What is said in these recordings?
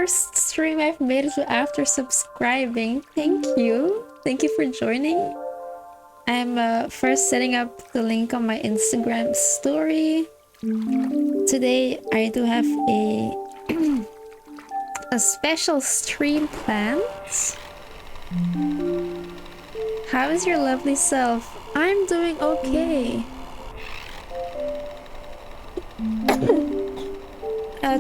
first stream I've made after subscribing. Thank you. Thank you for joining. I'm first setting up the link on my Instagram story. Today I do have a special stream planned. How is your lovely self? I'm doing okay.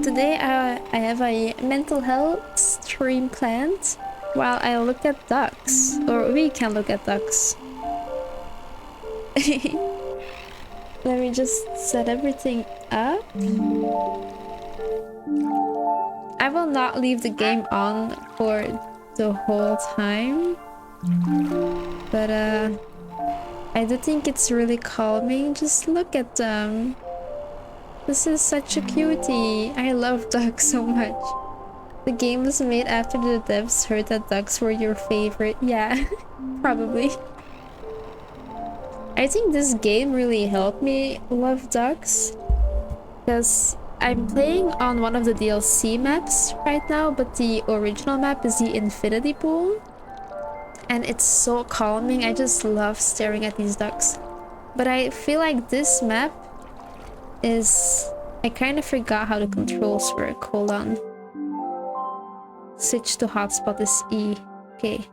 Today I have a mental health stream planned while I look at ducks, or we can look at ducks. Let me just set everything up. I will not leave the game on for the whole time, but I do think it's really calming. Just look at them. This is such a cutie. I love ducks so much. The game was made after the devs heard that ducks were your favorite. Yeah, probably. I think this game really helped me love ducks, because I'm playing on one of the DLC maps right now, but the original map is the Infinity Pool, and it's so calming. I just love staring at these ducks. But I feel like this map is... I kind of forgot how the controls work. Hold on. Switch to hotspot is E. Okay.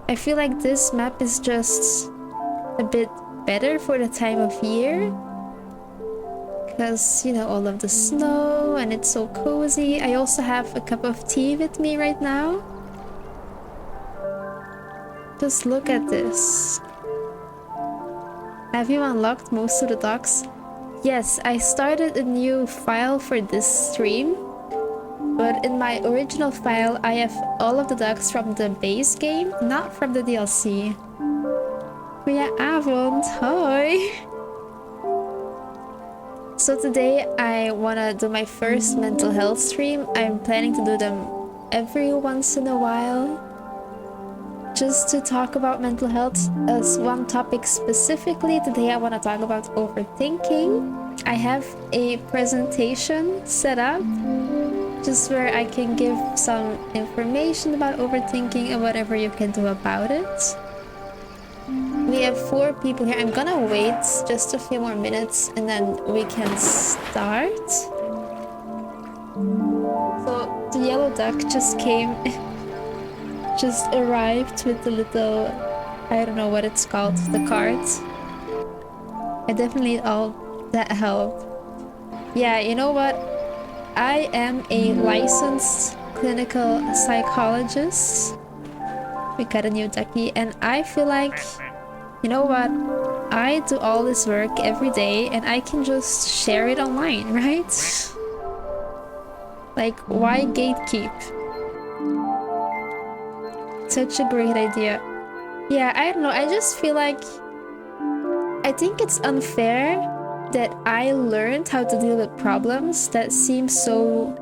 I feel like this map is just a bit better for the time of year, because, you know, all of the snow and it's so cozy. I also have a cup of tea with me right now. Just look at this. Have you unlocked most of the ducks? Yes, I started a new file for this stream, but in my original file I have all of the ducks from the base game, not from the DLC. Goedenavond, hi! So today I wanna do my first mental health stream. I'm planning to do them every once in a while, just to talk about mental health as one topic specifically. Today I want to talk about overthinking. I have a presentation set up just where I can give some information about overthinking and whatever you can do about it. We have 4 people here. I'm gonna wait just a few more minutes and then we can start. So the yellow duck just came... just arrived with the little, I don't know what it's called, the cards. I definitely all that helped. Yeah, you know what? I am a licensed clinical psychologist. We got a new ducky, and I feel like, you know what? I do all this work every day and I can just share it online, right? Like, why gatekeep? Such a great idea. Yeah, I don't know. I just feel like I think it's unfair that I learned how to deal with problems that seem so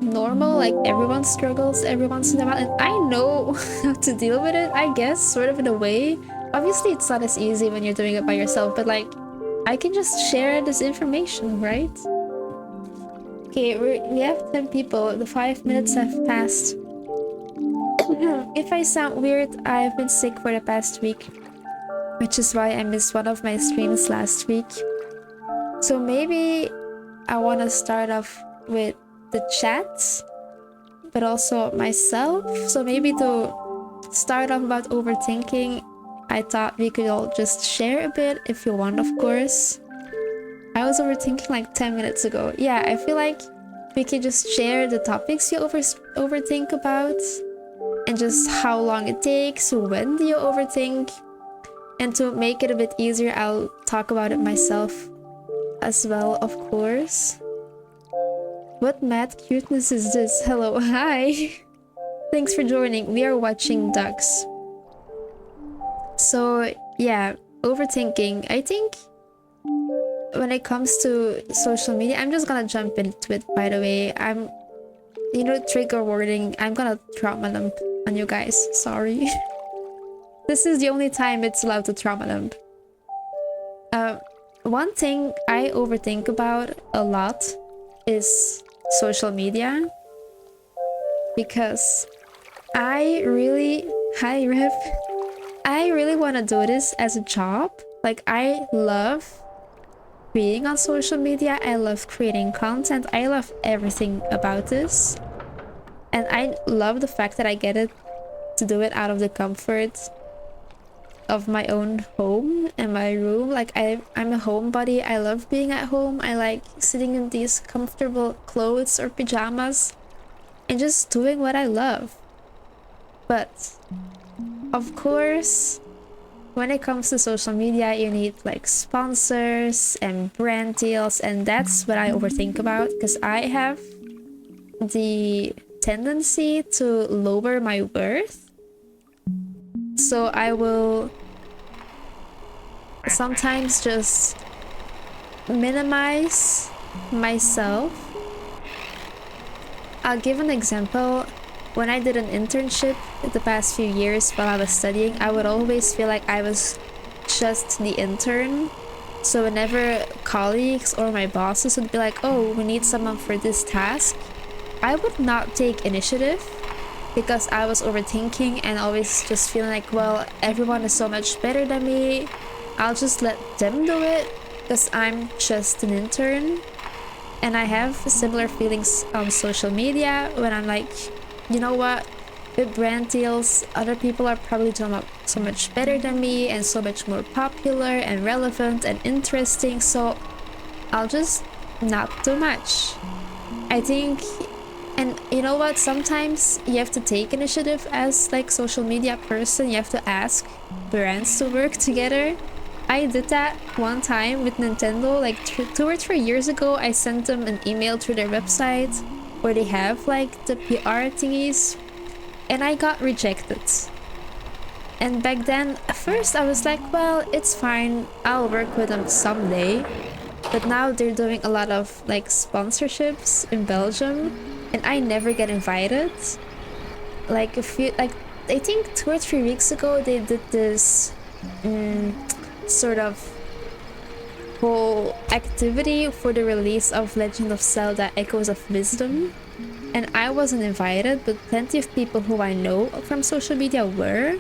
normal, like everyone struggles every once in a while, and I know how to deal with it, I guess, sort of in a way. Obviously, it's not as easy when you're doing it by yourself, but like, I can just share this information, right? Okay, we have 10 people. The 5 minutes have passed. If I sound weird, I've been sick for the past week, which is why I missed one of my streams last week. So maybe I want to start off with the chats, but also myself. So maybe to start off about overthinking, I thought we could all just share a bit if you want, of course. I was overthinking like 10 minutes ago. Yeah, I feel like we could just share the topics you overthink about, and just how long it takes, when do you overthink. And to make it a bit easier, I'll talk about it myself as well, of course. What mad cuteness is this? Hello, hi! Thanks for joining. We are watching ducks. So yeah, overthinking. I think when it comes to social media, I'm just gonna jump into it, by the way. You know, trigger warning, I'm gonna trauma dump on you guys. Sorry. This is the only time it's allowed to trauma dump. One thing I overthink about a lot is social media because I really, hi Rip, I really want to do this as a job. Like, I love being on social media, I love creating content, I love everything about this. And I love the fact that I get it to do it out of the comfort of my own home and my room. Like, I'm a homebody. I love being at home. I like sitting in these comfortable clothes or pajamas and just doing what I love. But of course, when it comes to social media, you need like sponsors and brand deals, and that's what I overthink about because I have the tendency to lower my worth. So I will sometimes just minimize myself. I'll give an example. When I did an internship the past few years while I was studying, I would always feel like I was just the intern. So whenever colleagues or my bosses would be like, oh, we need someone for this task, I would not take initiative because I was overthinking and always just feeling like, well, everyone is so much better than me. I'll just let them do it because I'm just an intern. And I have similar feelings on social media when I'm like, you know what, with brand deals, other people are probably doing so much better than me and so much more popular and relevant and interesting, so I'll just not do much. I think, and you know what, sometimes you have to take initiative as like social media person. You have to ask brands to work together. I did that one time with Nintendo, like 2 or 3 years ago. I sent them an email through their website where they have like the PR thingies, and I got rejected. And back then, at first I was like, well, it's fine, I'll work with them someday. But now they're doing a lot of like sponsorships in Belgium, and I never get invited. Like a few, like I think 2 or 3 weeks ago, they did this sort of whole activity for the release of Legend of Zelda Echoes of Wisdom, and I wasn't invited, but plenty of people who I know from social media were.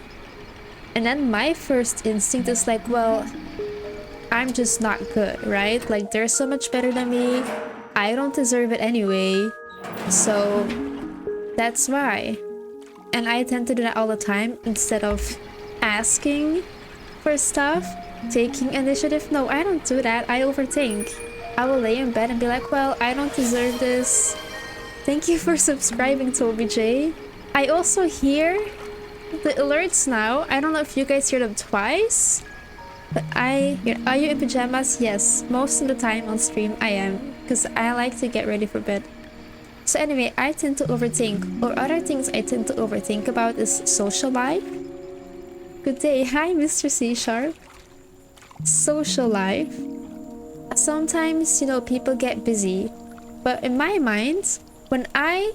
And then my first instinct is like, well, I'm just not good, right? Like, they're so much better than me, I don't deserve it anyway, so that's why. And I tend to do that all the time instead of asking for stuff, taking initiative. No, I don't do that. I overthink. I will lay in bed and be like, well, I don't deserve this. Thank you for subscribing, Toby J. I also hear the alerts now. I don't know if you guys hear them twice, but are you in pajamas? Yes, most of the time on stream I am, because I like to get ready for bed. So anyway, I tend to overthink, or other things I tend to overthink about is social life. Good day. Hi, Mr. C Sharp. Social life. Sometimes, you know, people get busy, but in my mind, when I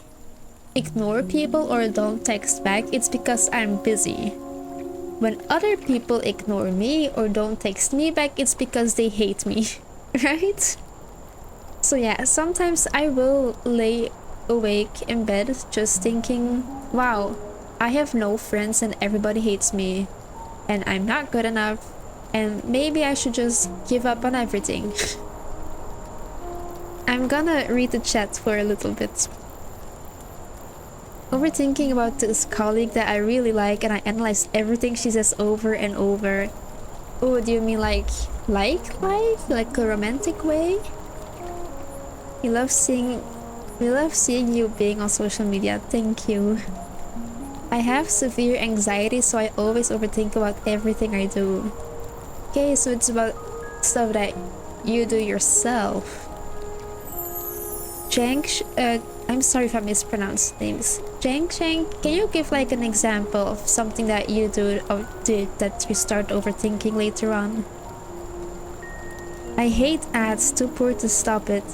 ignore people or don't text back, it's because I'm busy. When other people ignore me or don't text me back, it's because they hate me, right? So yeah, sometimes I will lay awake in bed just thinking, wow, I have no friends and everybody hates me, and I'm not good enough, and maybe I should just give up on everything. I'm gonna read the chat for a little bit. Overthinking about this colleague that I really like, and I analyze everything she says over and over. Oh, do you mean like a romantic way? We love seeing you being on social media. Thank you. I have severe anxiety, so I always overthink about everything I do. Okay, so it's about stuff that you do yourself. Jank, I'm sorry if I mispronounced names. Jank, can you give like an example of something that you do or did that you start overthinking later on? I hate ads, too poor to stop it.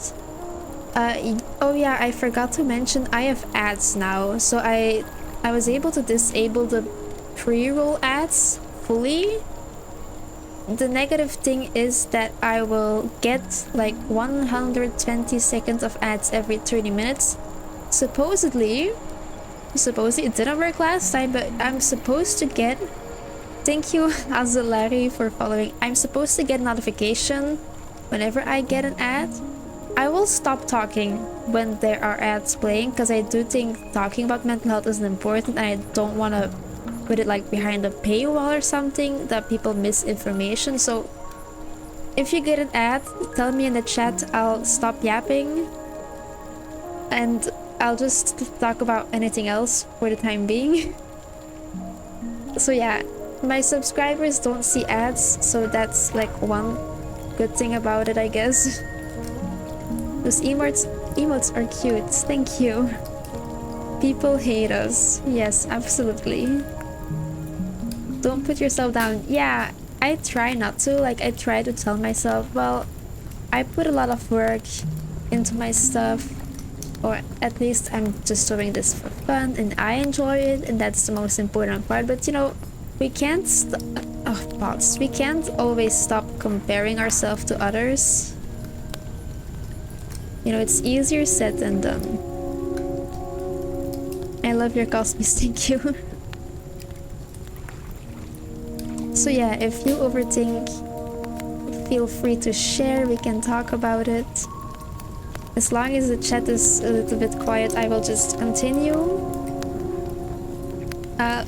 Oh yeah, I forgot to mention I have ads now, so I was able to disable the pre-roll ads fully. the negative thing is that I will get like 120 seconds of ads every 30 minutes. Supposedly it didn't work last time, but I'm supposed to get, thank you Azulari for following, I'm supposed to get a notification whenever I get an ad. I will stop talking when there are ads playing, because I do think talking about mental health is important, and I don't want to put it like behind a paywall or something that people miss information. So if you get an ad, tell me in the chat, I'll stop yapping and I'll just talk about anything else for the time being. So yeah, my subscribers don't see ads, so that's like one good thing about it, I guess. Those emotes are cute, thank you. People hate us. Yes, absolutely. Don't put yourself down. Yeah, I try not to. Like, I try to tell myself, well, I put a lot of work into my stuff, or at least I'm just doing this for fun and I enjoy it, and that's the most important part. But you know, we can't we can't always stop comparing ourselves to others. You know, it's easier said than done. I love your cosplays, thank you. So yeah, if you overthink, feel free to share, we can talk about it. As long as the chat is a little bit quiet, I will just continue. A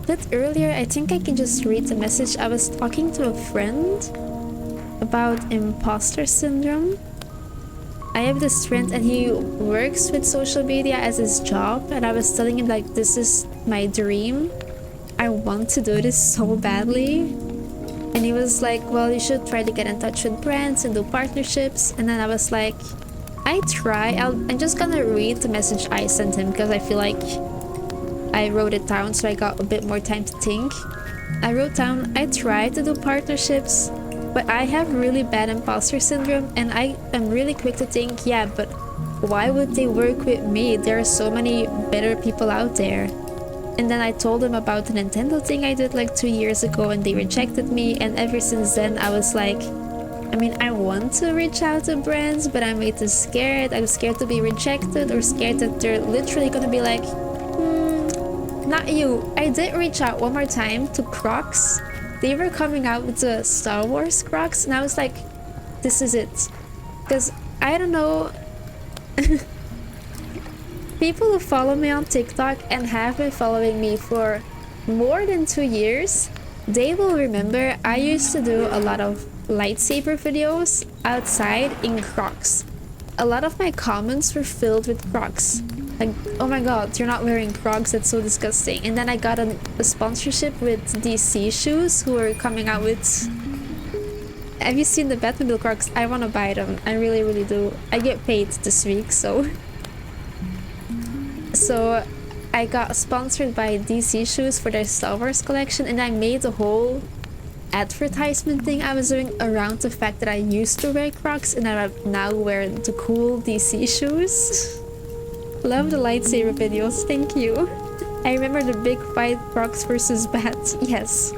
bit earlier, I think I can just read the message. I was talking to a friend about imposter syndrome. I have this friend and he works with social media as his job, and I was telling him like, this is my dream. I want to do this so badly. And he was like, well, you should try to get in touch with brands and do partnerships. And then I was like, I try. I'm just gonna read the message I sent him, because I feel like I wrote it down so I got a bit more time to think. I wrote down, I try to do partnerships, but I have really bad imposter syndrome, and I am really quick to think, yeah, but why would they work with me? There are so many better people out there. And then I told them about the Nintendo thing I did like 2 years ago, and they rejected me, and ever since then I was like, I mean, I want to reach out to brands, but I'm way too scared. I'm scared to be rejected, or scared that they're literally gonna be like, not you. I did reach out one more time to Crocs. They were coming out with the Star Wars Crocs, and I was like, this is it. Because I don't know, people who follow me on TikTok and have been following me for more than 2 years, they will remember I used to do a lot of lightsaber videos outside in Crocs. A lot of my comments were filled with Crocs. Like, oh my god, you're not wearing Crocs, that's so disgusting. And then I got a sponsorship with DC Shoes, who are coming out with... Have you seen the Batmobile Crocs? I want to buy them. I really, really do. I get paid this week, so... So I got sponsored by DC Shoes for their Star Wars collection, and I made a whole advertisement thing I was doing around the fact that I used to wear Crocs and I now wear the cool DC shoes. Love the lightsaber videos, thank you. I remember the big fight, Crocs versus Bats, yes.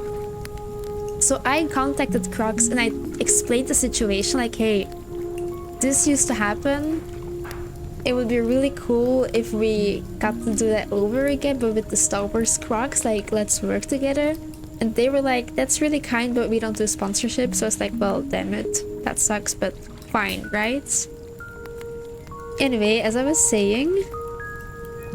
So I contacted Crocs and I explained the situation like, hey, this used to happen. It would be really cool if we got to do that over again, but with the Star Wars Crocs, like, let's work together. And they were like, that's really kind, but we don't do sponsorship. So I was like, well, damn it, that sucks, but fine, right? Anyway, as I was saying,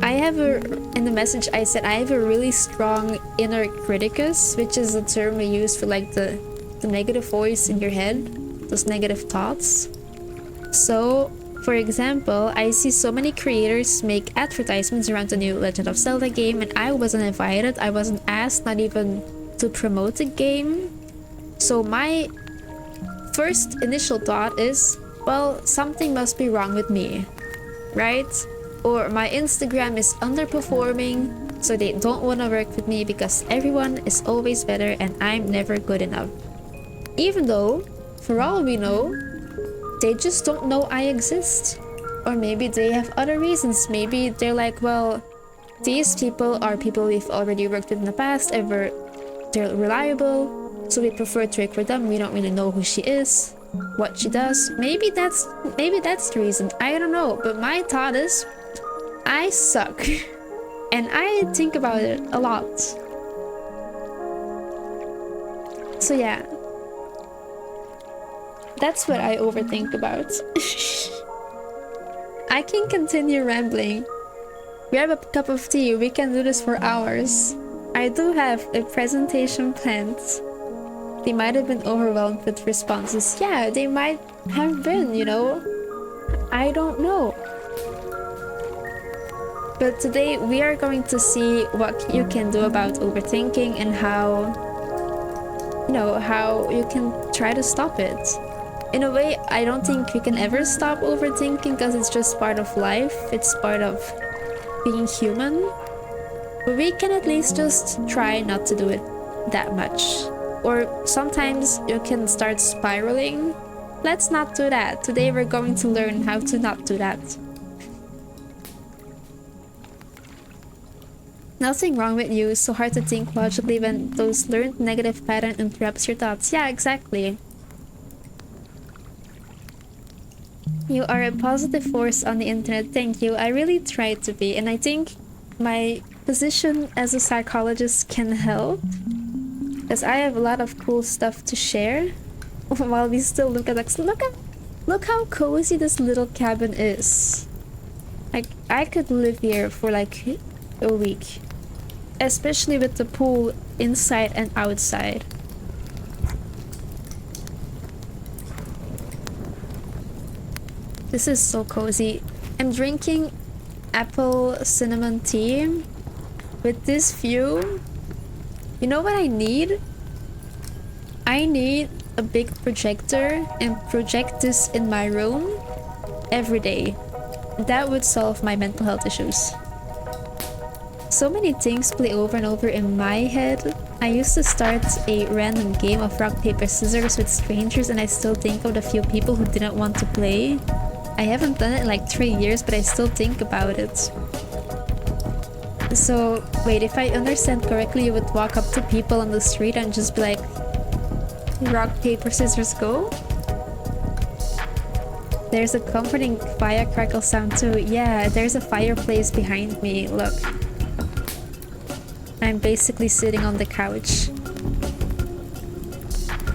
in the message I said, I have a really strong inner criticus, which is a term we use for like the negative voice in your head, those negative thoughts. So, for example, I see so many creators make advertisements around the new Legend of Zelda game, and I wasn't invited, I wasn't asked, not even to promote the game. So my first initial thought is, well, something must be wrong with me, right? Or my Instagram is underperforming, so they don't want to work with me because everyone is always better and I'm never good enough. Even though, for all we know, they just don't know I exist. Or maybe they have other reasons. Maybe they're like, well, these people are people we've already worked with in the past, they're reliable, So we prefer to ignore them. We don't really know who she is, what she does. Maybe that's the reason. I don't know. But my thought is, I suck. And I think about it a lot. So yeah. That's what I overthink about. I can continue rambling. Grab a cup of tea, we can do this for hours. I do have a presentation planned. They might have been overwhelmed with responses. Yeah, they might have been, you know? I don't know. But today we are going to see what you can do about overthinking and how, you know, how you can try to stop it. In a way, I don't think we can ever stop overthinking because it's just part of life. It's part of being human. But we can at least just try not to do it that much. Or sometimes you can start spiraling. Let's not do that. Today we're going to learn how to not do that. Nothing wrong with you. So hard to think logically when those learned negative pattern interrupts your thoughts. Yeah, exactly. You are a positive force on the internet. Thank you. I really try to be, and I think my position as a psychologist can help, because I have a lot of cool stuff to share. While we still look how cozy this little cabin is. Like, I could live here for like a week, especially with the pool inside and outside. This is so cozy. I'm drinking apple cinnamon tea with this view. You know what I need? I need a big projector and project this in my room every day. That would solve my mental health issues. So many things play over and over in my head. I used to start a random game of rock, paper, scissors with strangers, and I still think of the few people who didn't want to play. I haven't done it in like 3 years, but I still think about it. So, wait, if I understand correctly, you would walk up to people on the street and just be like, rock, paper, scissors, go? There's a comforting firecrackle sound too. Yeah, there's a fireplace behind me, look. I'm basically sitting on the couch.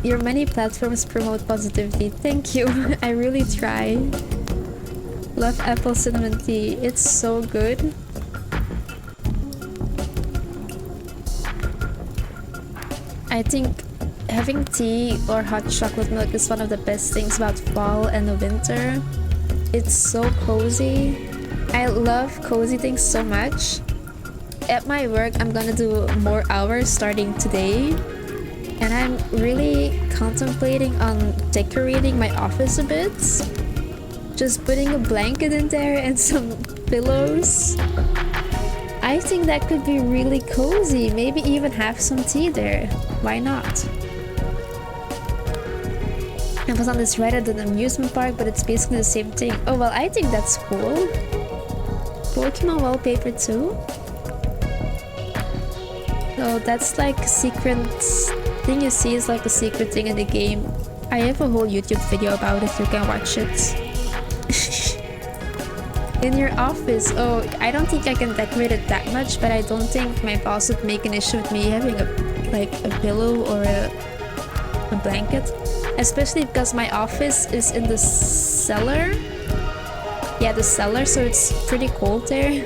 Your many platforms promote positivity. Thank you. I really try. Love apple cinnamon tea. It's so good. I think having tea or hot chocolate milk is one of the best things about fall and the winter. It's so cozy. I love cozy things so much. At my work, I'm gonna do more hours starting today. And I'm really contemplating on decorating my office a bit. Just putting a blanket in there and some pillows. I think that could be really cozy. Maybe even have some tea there. Why not? I was on this ride at an amusement park, but it's basically the same thing. Oh well, I think that's cool. Pokemon wallpaper too? Oh, that's like a secret thing you see is like a secret thing in the game. I have a whole YouTube video about it, you can watch it. In your office, oh, I don't think I can decorate it that much, but I don't think my boss would make an issue with me having a pillow or a blanket, especially because my office is in the cellar. Yeah, the cellar, so it's pretty cold there.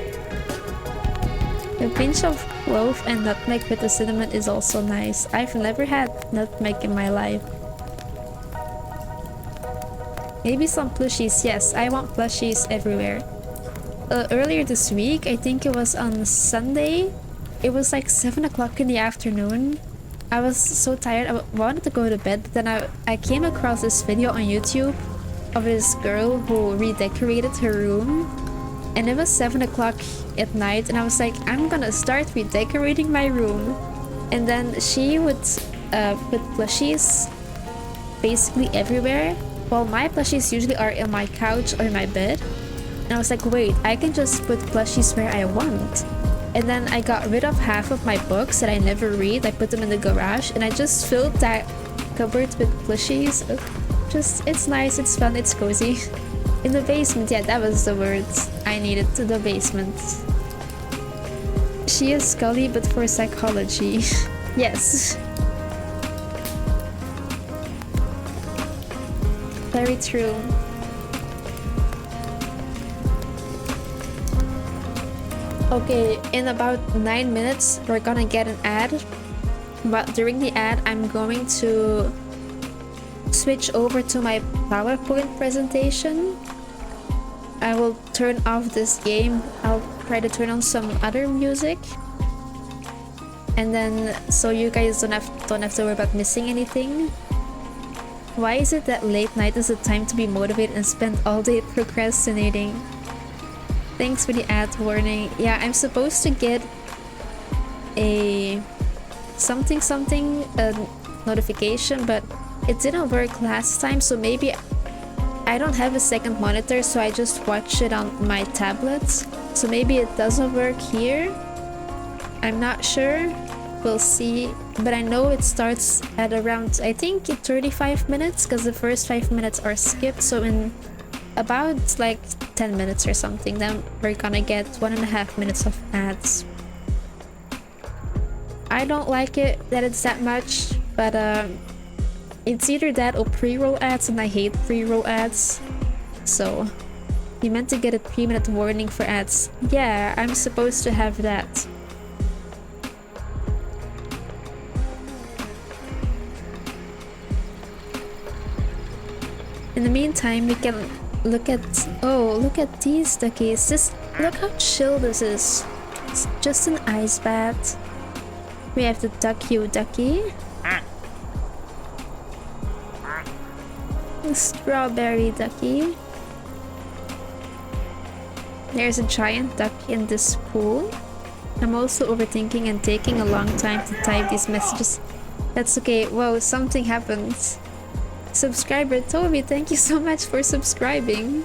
A pinch of clove and nutmeg with the cinnamon is also nice. I've never had nutmeg in my life. Maybe some plushies. Yes, I want plushies everywhere. Earlier this week, I think it was on Sunday, it was like 7 o'clock in the afternoon. I was so tired, I wanted to go to bed, but then I came across this video on YouTube of this girl who redecorated her room. And it was 7 o'clock at night, and I was like, I'm gonna start redecorating my room. And then she would put plushies basically everywhere. Well, my plushies usually are in my couch or in my bed. And I was like, wait, I can just put plushies where I want. And then I got rid of half of my books that I never read. I put them in the garage and I just filled that cupboard with plushies. It's nice, it's fun, it's cozy. In the basement, yeah, that was the words I needed, to the basement. She is Scully, but for psychology. Yes. Very true. Okay, in about 9 minutes, we're gonna get an ad. But during the ad, I'm going to switch over to my PowerPoint presentation. I will turn off this game. I'll try to turn on some other music. And then, so you guys don't have to worry about missing anything. Why is it that late night is the time to be motivated and spend all day procrastinating? Thanks for the ad warning. Yeah, I'm supposed to get a something notification, but it didn't work last time, so maybe I don't have a second monitor, so I just watch it on my tablet. So maybe it doesn't work here. I'm not sure. We'll see. But I know it starts at around, I think, 35 minutes, because the first 5 minutes are skipped. So in about like 10 minutes or something, then we're gonna get 1.5 minutes of ads. I don't like it that it's that much, but it's either that or pre-roll ads, and I hate pre-roll ads. So you meant to get a 3-minute warning for ads. Yeah, I'm supposed to have that. In the meantime, we can look at, oh, look at these duckies. Look how chill this is. It's just an ice bath. We have the Duck You Ducky. The Strawberry Ducky. There's a giant duck in this pool. I'm also overthinking and taking a long time to type these messages. That's okay. Whoa, something happened. Subscriber Toby, thank you so much for subscribing.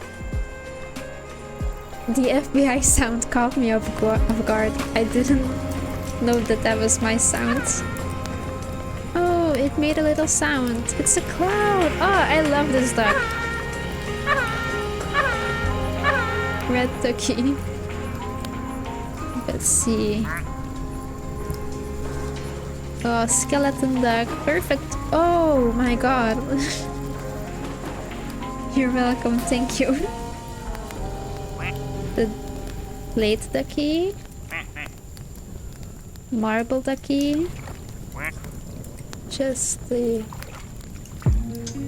The FBI sound caught me off guard. I didn't know that was my sound. Oh, it made a little sound. It's a cloud. Oh, I love this duck. Red ducky. Let's see. Oh, skeleton duck. Perfect. Oh my god. You're welcome. Thank you. The plate ducky. Marble ducky. Just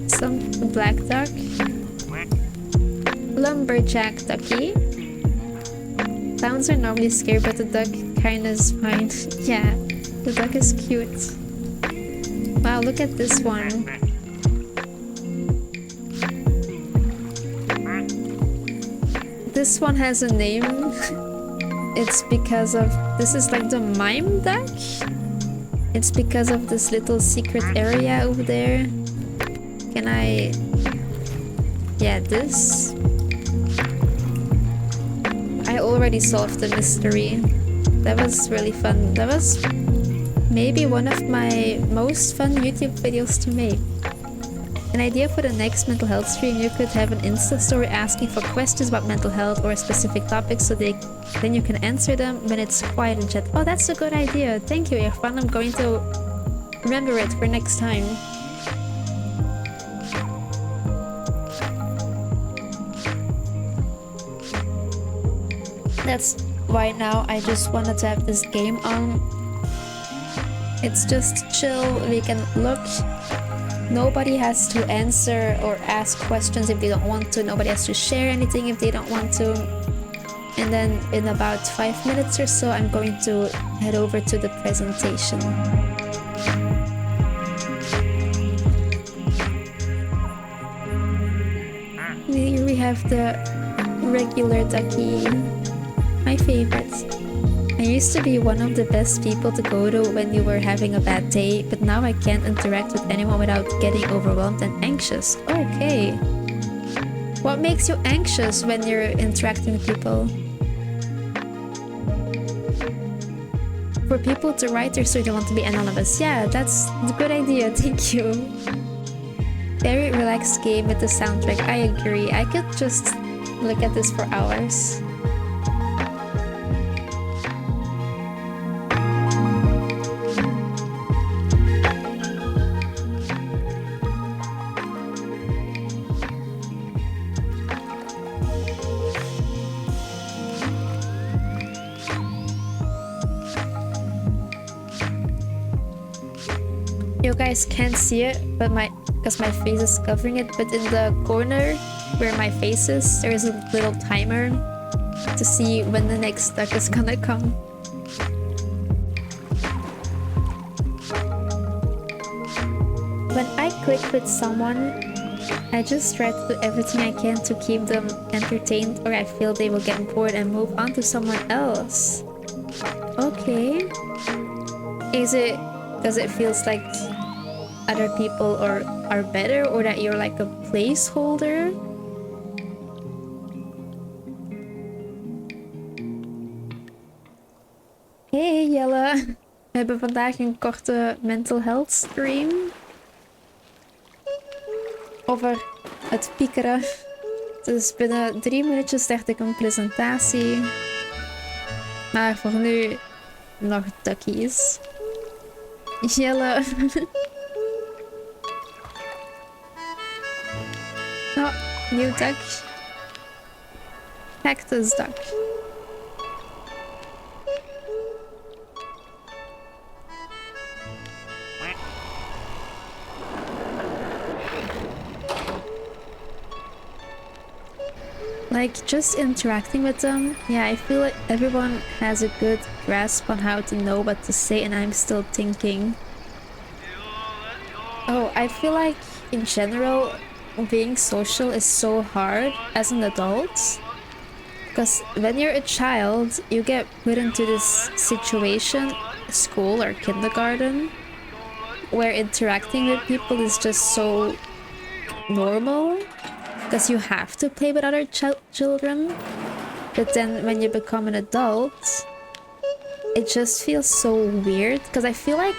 some black duck. Lumberjack ducky. Clowns are normally scary, but the duck kinda is fine. Yeah, the duck is cute. Wow, look at this one. This one has a name. It's because of, this is like the mime duck. It's because of this little secret area over there. Can I... Yeah, this. I already solved the mystery. That was really fun. That was maybe one of my most fun YouTube videos to make. An idea for the next mental health stream: you could have an Insta story asking for questions about mental health or specific topics, so then you can answer them when it's quiet in chat. Oh, that's a good idea. Thank you, Irfan. I'm going to remember it for next time. That's why now I just wanted to have this game on. It's just chill. We can look. Nobody has to answer or ask questions if they don't want to. Nobody has to share anything if they don't want to. And then in about 5 minutes or so, I'm going to head over to the presentation. Here we have the regular ducky. My favorite. I used to be one of the best people to go to when you were having a bad day, but now I can't interact with anyone without getting overwhelmed and anxious. Okay. What makes you anxious when you're interacting with people? for people to write their story, they want to be anonymous. Yeah, that's a good idea. Thank you. Very relaxed game with the soundtrack. I agree. I could just look at this for hours. You guys can't see it, but because my face is covering it, but in the corner where my face is, there is a little timer to see when the next duck is gonna come. When I click with someone, I just try to do everything I can to keep them entertained, or I feel they will get bored and move on to someone else. Okay. Does it feels like other people are better, or that you're like a placeholder? Hey Jelle, we hebben vandaag een korte mental health stream over het piekeren. Dus binnen 3 minuutjes start ik een presentatie, maar voor nu nog duckies. Jelle. Oh, new duck. Cactus duck. Like, just interacting with them, yeah, I feel like everyone has a good grasp on how to know what to say, and I'm still thinking. Oh, I feel like, in general, being social is so hard as an adult. Because when you're a child, you get put into this situation, school or kindergarten, where interacting with people is just so normal. Because you have to play with other children. But then when you become an adult, it just feels so weird. Because I feel like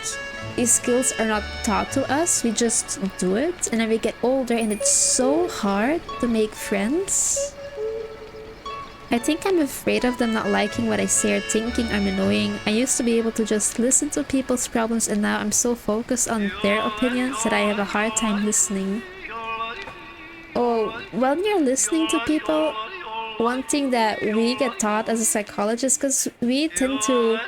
these skills are not taught to us, we just do it. And then we get older and it's so hard to make friends. I think I'm afraid of them not liking what I say or thinking I'm annoying. I used to be able to just listen to people's problems, and now I'm so focused on their opinions that I have a hard time listening. Oh, when you're listening to people, one thing that we get taught as a psychologist, because we tend to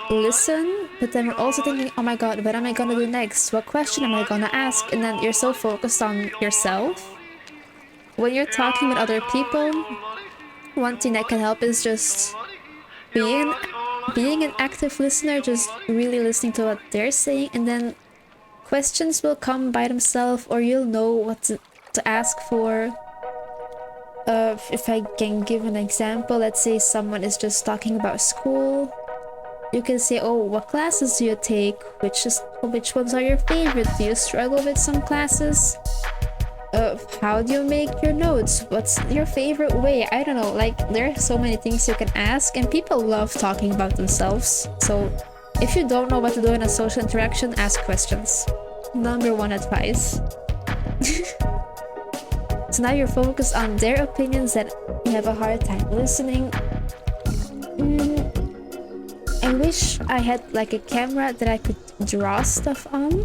listen, but then we're also thinking, oh my god, what am I gonna do next? What question am I gonna ask? And then you're so focused on yourself. When you're talking with other people, one thing that can help is just being an active listener, just really listening to what they're saying, and then questions will come by themselves, or you'll know what to ask for. If I can give an example, let's say someone is just talking about school. You can say, oh, what classes do you take? Which ones are your favorite? Do you struggle with some classes? How do you make your notes? What's your favorite way? I don't know, like, there are so many things you can ask, and people love talking about themselves. So if you don't know what to do in a social interaction, ask questions. Number 1 advice. So now you're focused on their opinions that you have a hard time listening. I wish I had like a camera that I could draw stuff on.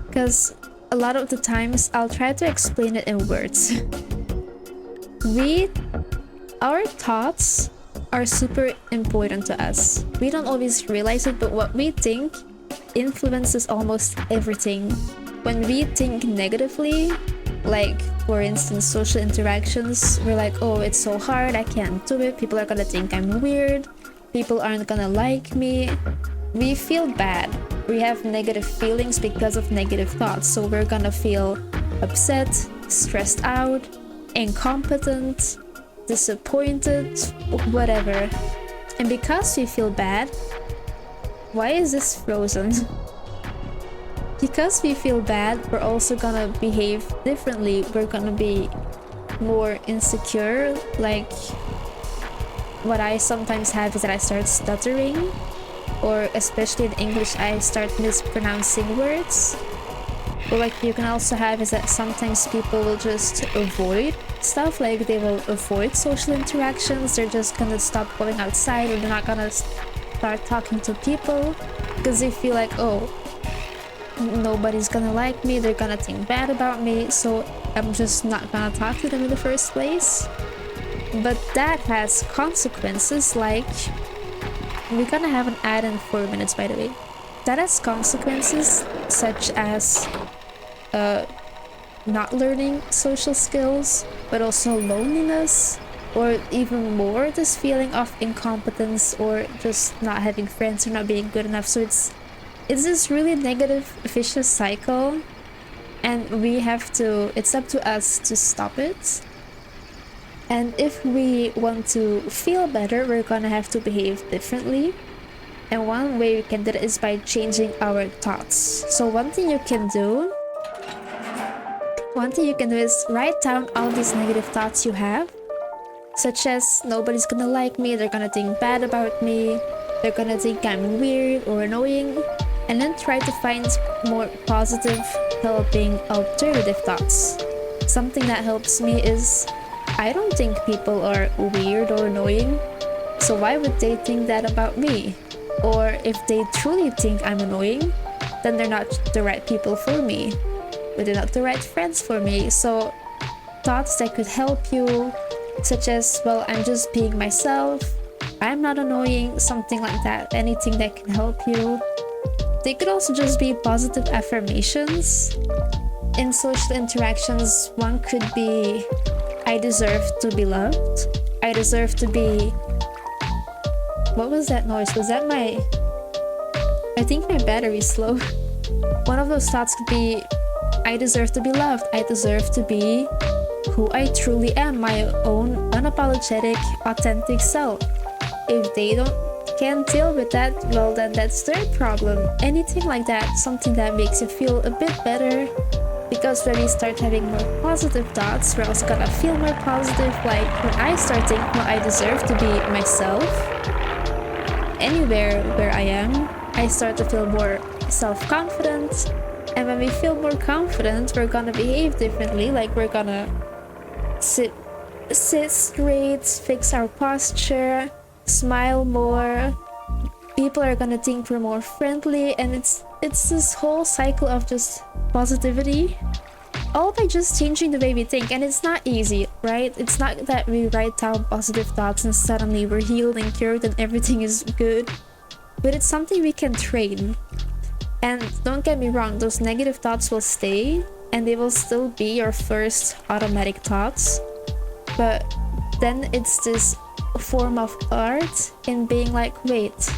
Because a lot of the times I'll try to explain it in words. Our thoughts are super important to us. We don't always realize it, but what we think influences almost everything. When we think negatively, like for instance social interactions, we're like, oh, it's so hard, I can't do it, people are gonna think I'm weird, people aren't gonna like me. We feel bad. We have negative feelings because of negative thoughts, so we're gonna feel upset, stressed out, incompetent, disappointed, whatever. And because we feel bad, why is this frozen? Because we feel bad, we're also gonna behave differently. We're gonna be more insecure, like what I sometimes have is that I start stuttering, or especially in English, I start mispronouncing words. But what you can also have is that sometimes people will just avoid stuff, like they will avoid social interactions. They're just gonna stop going outside, or they're not gonna start talking to people because they feel like, oh, nobody's gonna like me, they're gonna think bad about me, so I'm just not gonna talk to them in the first place. But that has consequences, like we're gonna have an ad in 4 minutes, by the way. That has consequences such as not learning social skills, but also loneliness, or even more this feeling of incompetence, or just not having friends or not being good enough. So it's this really negative vicious cycle, and it's up to us to stop it. And if we want to feel better, we're gonna have to behave differently. And one way we can do it is by changing our thoughts. So one thing you can do is write down all these negative thoughts you have, such as nobody's gonna like me, they're gonna think bad about me, they're gonna think I'm weird or annoying, and then try to find more positive, helping, alternative thoughts. Something that helps me is, I don't think people are weird or annoying, so why would they think that about me? Or if they truly think I'm annoying, then they're not the right people for me, but they're not the right friends for me. So thoughts that could help you, such as, well, I'm just being myself, I'm not annoying, something like that. Anything that can help you. They could also just be positive affirmations. In social interactions, one could be, I deserve to be loved. I deserve to be... What was that noise? Was that my... I think my battery's low. One of those thoughts could be, I deserve to be loved. I deserve to be who I truly am, my own unapologetic, authentic self. If they can't deal with that, well, then that's their problem. Anything like that, something that makes you feel a bit better. Because when we start having more positive thoughts, we're also gonna feel more positive. Like when I start thinking, well, I deserve to be myself, anywhere where I am, I start to feel more self-confident. And when we feel more confident, we're gonna behave differently. Like we're gonna sit straight, fix our posture, smile more. People are gonna think we're more friendly, and it's this whole cycle of just positivity, all by just changing the way we think. And it's not easy, right? It's not that we write down positive thoughts and suddenly we're healed and cured and everything is good, but it's something we can train. And don't get me wrong, those negative thoughts will stay and they will still be your first automatic thoughts, but then it's this form of art in being like, wait,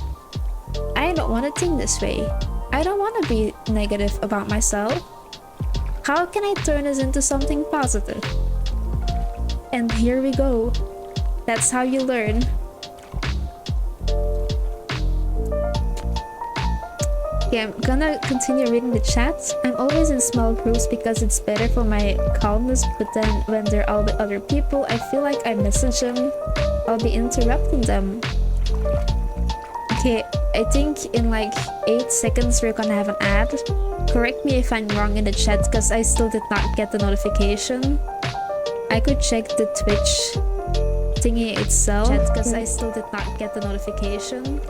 I don't want to think this way. I don't want to be negative about myself. How can I turn this into something positive? And here we go. That's how you learn. Okay, I'm gonna continue reading the chat. I'm always in small groups because it's better for my calmness, but then when they're all with other people, I feel like I message them, I'll be interrupting them. Okay, I think in like 8 seconds we're gonna have an ad. Correct me if I'm wrong in the chat because I still did not get the notification. I could check the Twitch thingy itself because I still did not get the notification.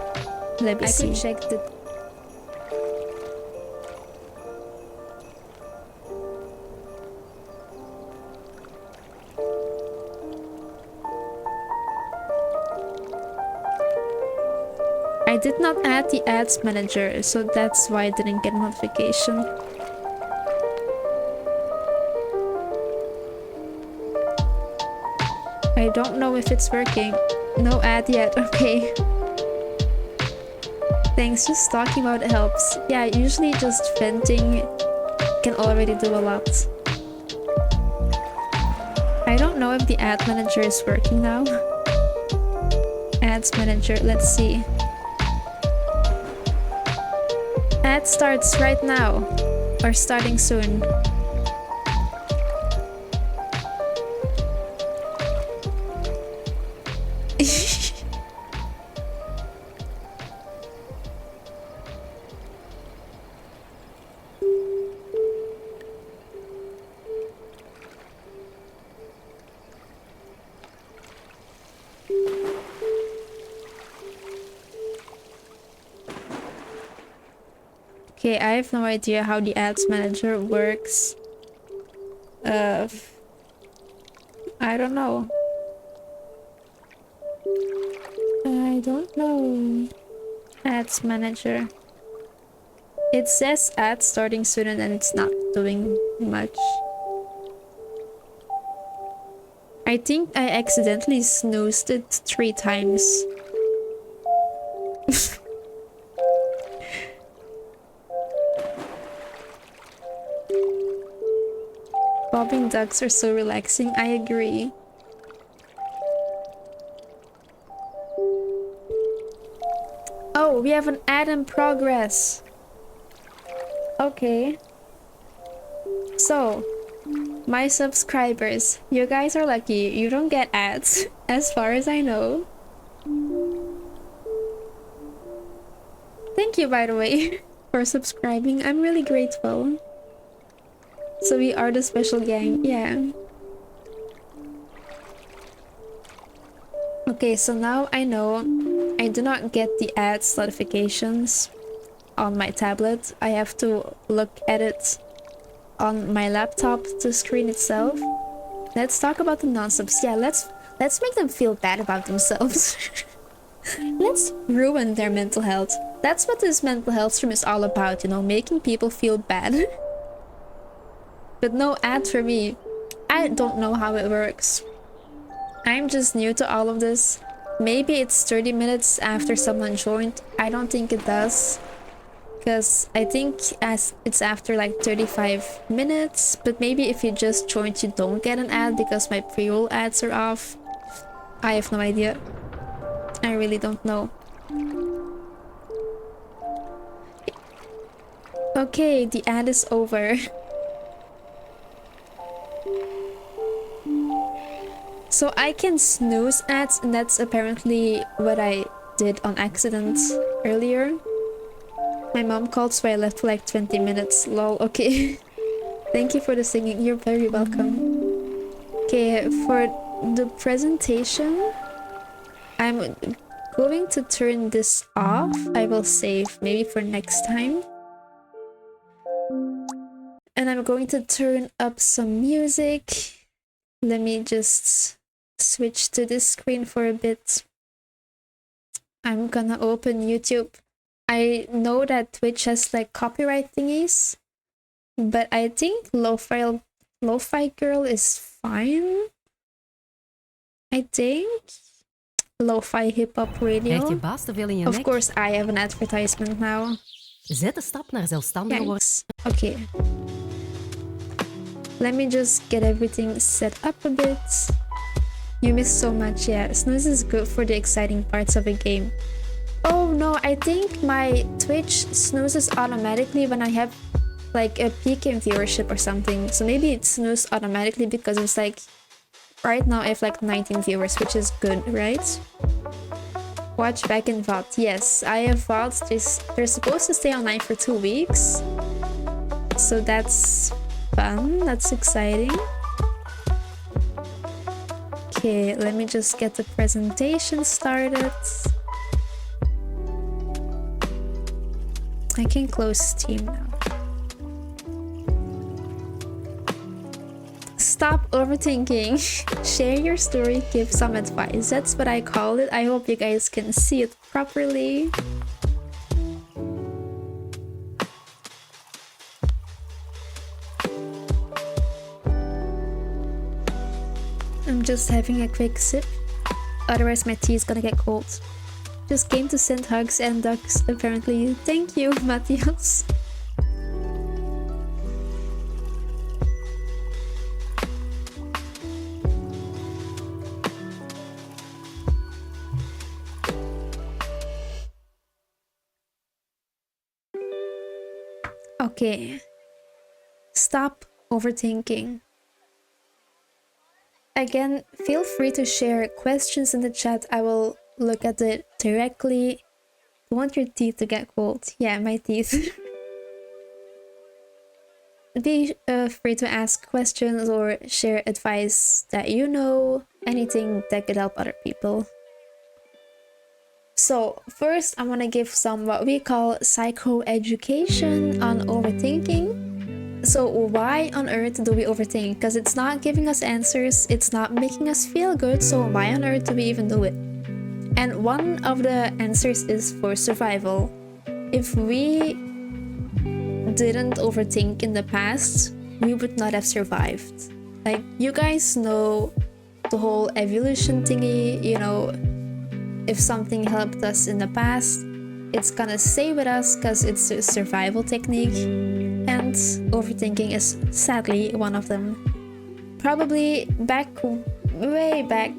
Let me see. I could check the... I did not add the ads manager, so that's why I didn't get a notification. I don't know if it's working. No ad yet, okay. Thanks, just talking about it helps. Yeah, usually just venting can already do a lot. I don't know if the ad manager is working now. Ads manager, let's see. Ad starts right now, or starting soon. Okay, I have no idea how the ads manager works. I don't know. I don't know. Ads manager. It says ads starting soon and then it's not doing much. I think I accidentally snoozed it 3 times. Bobbing ducks are so relaxing, I agree. Oh, we have an ad in progress. Okay. So, my subscribers, you guys are lucky. You don't get ads, as far as I know. Thank you, by the way, for subscribing. I'm really grateful. So we are the special gang, yeah. Okay, so now I know I do not get the ads notifications on my tablet. I have to look at it on my laptop, the screen itself. Let's talk about the non-subs. Yeah, let's make them feel bad about themselves. Let's ruin their mental health. That's what this mental health stream is all about, you know, making people feel bad. But no ad for me. I don't know how it works. I'm just new to all of this. Maybe it's 30 minutes after someone joined. I don't think it does. Because I think as it's after like 35 minutes. But maybe if you just joined you don't get an ad because my pre-roll ads are off. I have no idea. I really don't know. Okay, the ad is over. So I can snooze ads, and that's apparently what I did on accident earlier. My mom called, so I left for like 20 minutes. Lol, okay. Thank you for the singing, you're very welcome. Okay, for the presentation, I'm going to turn this off. I will save maybe for next time. And I'm going to turn up some music. Let me just switch to this screen for a bit. I'm gonna open YouTube. I know that Twitch has like copyright thingies, but I think Lo-Fi Girl is fine. I think Lo-Fi Hip Hop Radio. Of course, I have an advertisement now. Zet de stap naar zelfstandiger worden. Okay. Let me just get everything set up a bit. You miss so much, yeah. Snooze is good for the exciting parts of a game. Oh no, I think my Twitch snoozes automatically when I have like a peak in viewership or something. So maybe it snoozes automatically because it's like right now I have like 19 viewers, which is good, right? Watch back in VOD. Yes, I have VODs. They're supposed to stay online for 2 weeks. So that's fun. That's exciting. Okay, let me just get the presentation started. I can close Steam now. Stop overthinking. Share your story, give some advice. That's what I call it. I hope you guys can see it properly. I'm just having a quick sip. Otherwise my tea is gonna get cold. Just came to send hugs and ducks, apparently. Thank you, Matthias. Okay. Stop overthinking. Again, feel free to share questions in the chat. I will look at it directly. You want your teeth to get cold? Yeah, my teeth. Be free to ask questions or share advice that you know. Anything that could help other people. So first, I want to give some what we call psychoeducation on overthinking. So why on earth do we overthink? Because it's not giving us answers, it's not making us feel good, so why on earth do we even do it? And one of the answers is for survival. If we didn't overthink in the past, we would not have survived. Like, you guys know the whole evolution thingy, you know, if something helped us in the past, it's gonna stay with us because it's a survival technique, and overthinking is sadly one of them. Probably way back,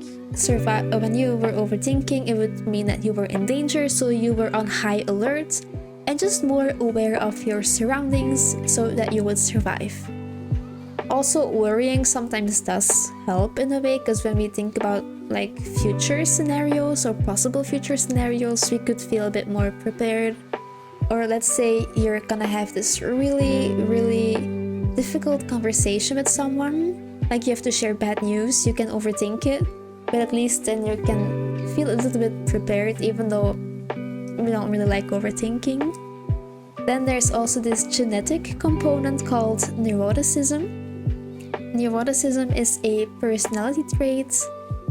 when you were overthinking, it would mean that you were in danger, so you were on high alert and just more aware of your surroundings so that you would survive. Also, worrying sometimes does help in a way, because when we think about like future scenarios or possible future scenarios, we could feel a bit more prepared. Or let's say you're gonna have this really difficult conversation with someone, like you have to share bad news, you can overthink it, but at least then you can feel a little bit prepared, even though we don't really like overthinking. Then there's also this genetic component called neuroticism. Neuroticism is a personality trait.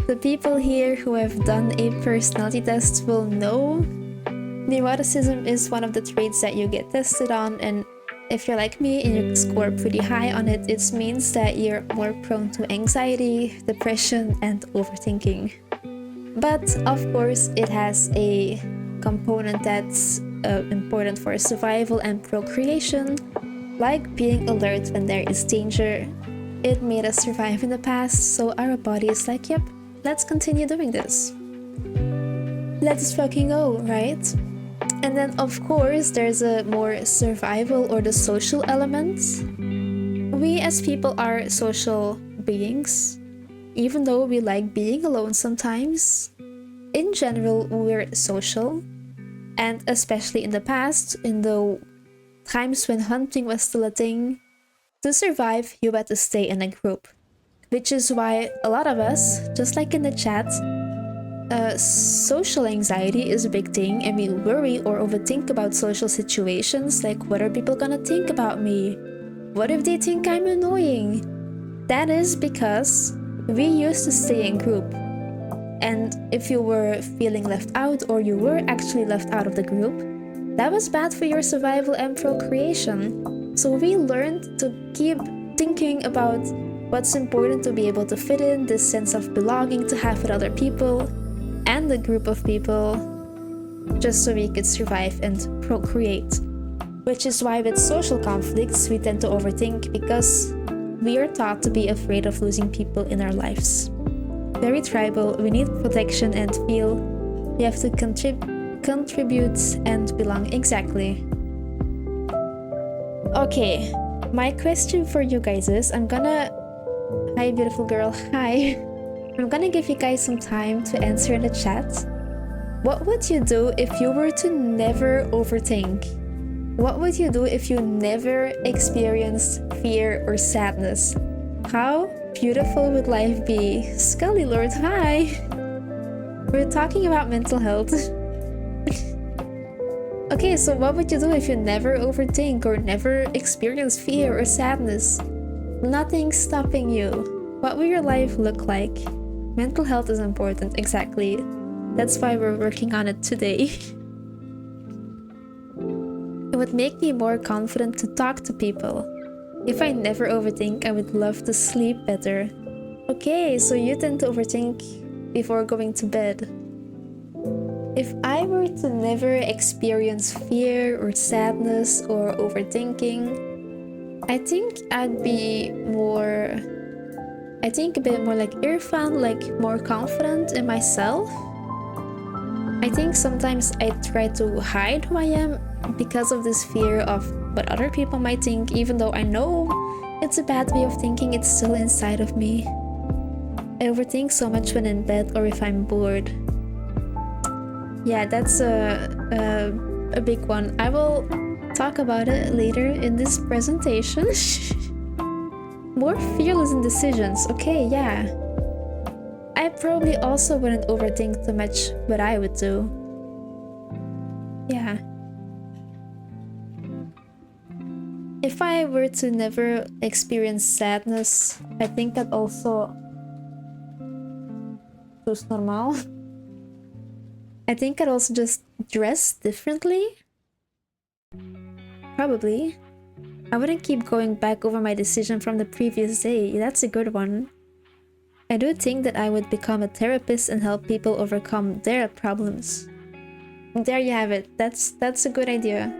The people here who have done a personality test will know neuroticism is one of the traits that you get tested on, and if you're like me and you score pretty high on it, it means that you're more prone to anxiety, depression, and overthinking. But of course, it has a component that's important for survival and procreation, like being alert when there is danger. It made us survive in the past, so our body is like, yep, let's continue doing this. Let's fucking go, right? And then of course, there's a more survival or the social element. We as people are social beings, even though we like being alone sometimes. In general, we're social, and especially in the past, in the times when hunting was still a thing, to survive, you had to stay in a group. Which is why a lot of us, just like in the chat, social anxiety is a big thing, and we worry or overthink about social situations, like what are people gonna think about me? What if they think I'm annoying? That is because we used to stay in group. And if you were feeling left out, or you were actually left out of the group, that was bad for your survival and procreation. So we learned to keep thinking about what's important to be able to fit in, this sense of belonging to have with other people and a group of people, just so we could survive and procreate. Which is why with social conflicts, we tend to overthink, because we are taught to be afraid of losing people in our lives. Very tribal, we need protection and feel we have to contribute and belong. Exactly. Okay, my question for you guys is, hi beautiful girl, hi. I'm gonna give you guys some time to answer in the chat. What would you do if you were to never overthink? What would you do if you never experienced fear or sadness? How beautiful would life be? Scully Lord, hi! We're talking about mental health. Okay, so what would you do if you never overthink or never experience fear or sadness? Nothing stopping you. What will your life look like? Mental health is important, exactly. That's why we're working on it today. It would make me more confident to talk to people. If I never overthink, I would love to sleep better. Okay, so you tend to overthink before going to bed. If I were to never experience fear or sadness or overthinking, I think I'd be a bit more like Irfan, like more confident in myself. I think sometimes I try to hide who I am because of this fear of what other people might think, even though I know it's a bad way of thinking, it's still inside of me. I overthink so much when in bed or if I'm bored. Yeah, that's a big one. I will talk about it later in this presentation. More fearless in decisions. Okay, yeah. I probably also wouldn't overthink too much what I would do. Yeah. If I were to never experience sadness, I think I'd also choose normal. I think I'd also just dress differently. Probably. I wouldn't keep going back over my decision from the previous day. That's a good one. I do think that I would become a therapist and help people overcome their problems. There you have it. That's a good idea.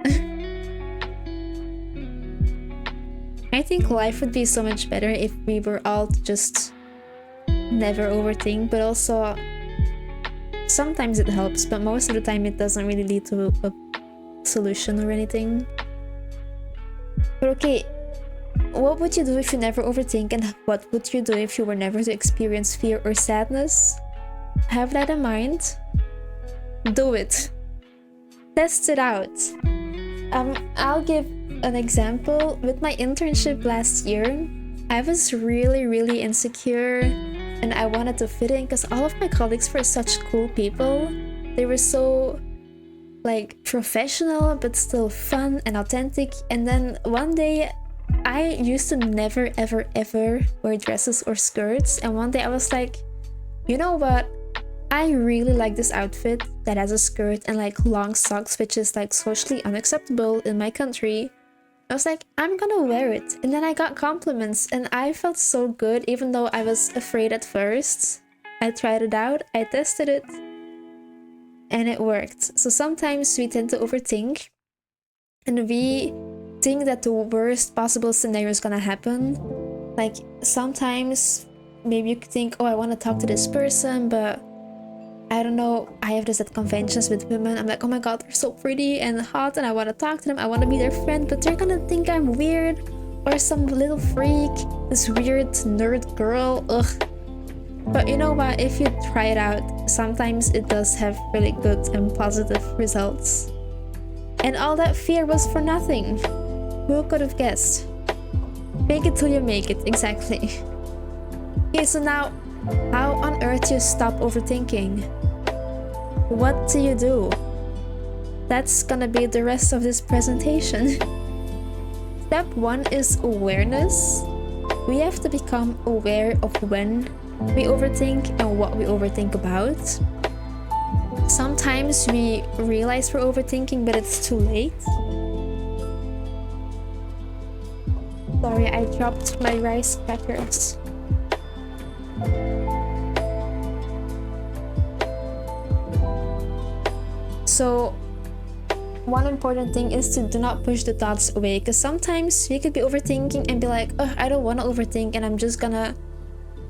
I think life would be so much better if we were all to just never overthink, but also sometimes it helps, but most of the time it doesn't really lead to a solution or anything. But okay, what would you do if you never overthink, and what would you do if you were never to experience fear or sadness? Have that in mind. Do it. Test it out. I'll give an example. With my internship last year, I was really insecure and I wanted to fit in because all of my colleagues were such cool people. They were so like professional but still fun and authentic. And then one day I used to never ever wear dresses or skirts, and one day I was like, you know what, I really like this outfit that has a skirt and like long socks, which is like socially unacceptable in my country. I was like, I'm gonna wear it. And then I got compliments and I felt so good, even though I was afraid at first. I tried it out, I tested it, and it worked. So sometimes we tend to overthink and we think that the worst possible scenario is gonna happen. Like sometimes maybe you could think, oh, I want to talk to this person, but I don't know, I have this at conventions with women. I'm like, oh my god, they're so pretty and hot and I want to talk to them, I want to be their friend, but they're gonna think I'm weird or some little freak, this weird nerd girl, ugh. But you know what, if you try it out, sometimes it does have really good and positive results. And all that fear was for nothing. Who could have guessed? Fake it till you make it, exactly. Okay, so now, how on earth do you stop overthinking? What do you do? That's gonna be the rest of this presentation. Step 1 is awareness. We have to become aware of when we overthink and what we overthink about. Sometimes we realize we're overthinking, but it's too late. Sorry, I dropped my rice crackers. So one important thing is to do not push the thoughts away, because sometimes we could be overthinking and be like, oh, I don't want to overthink and I'm just gonna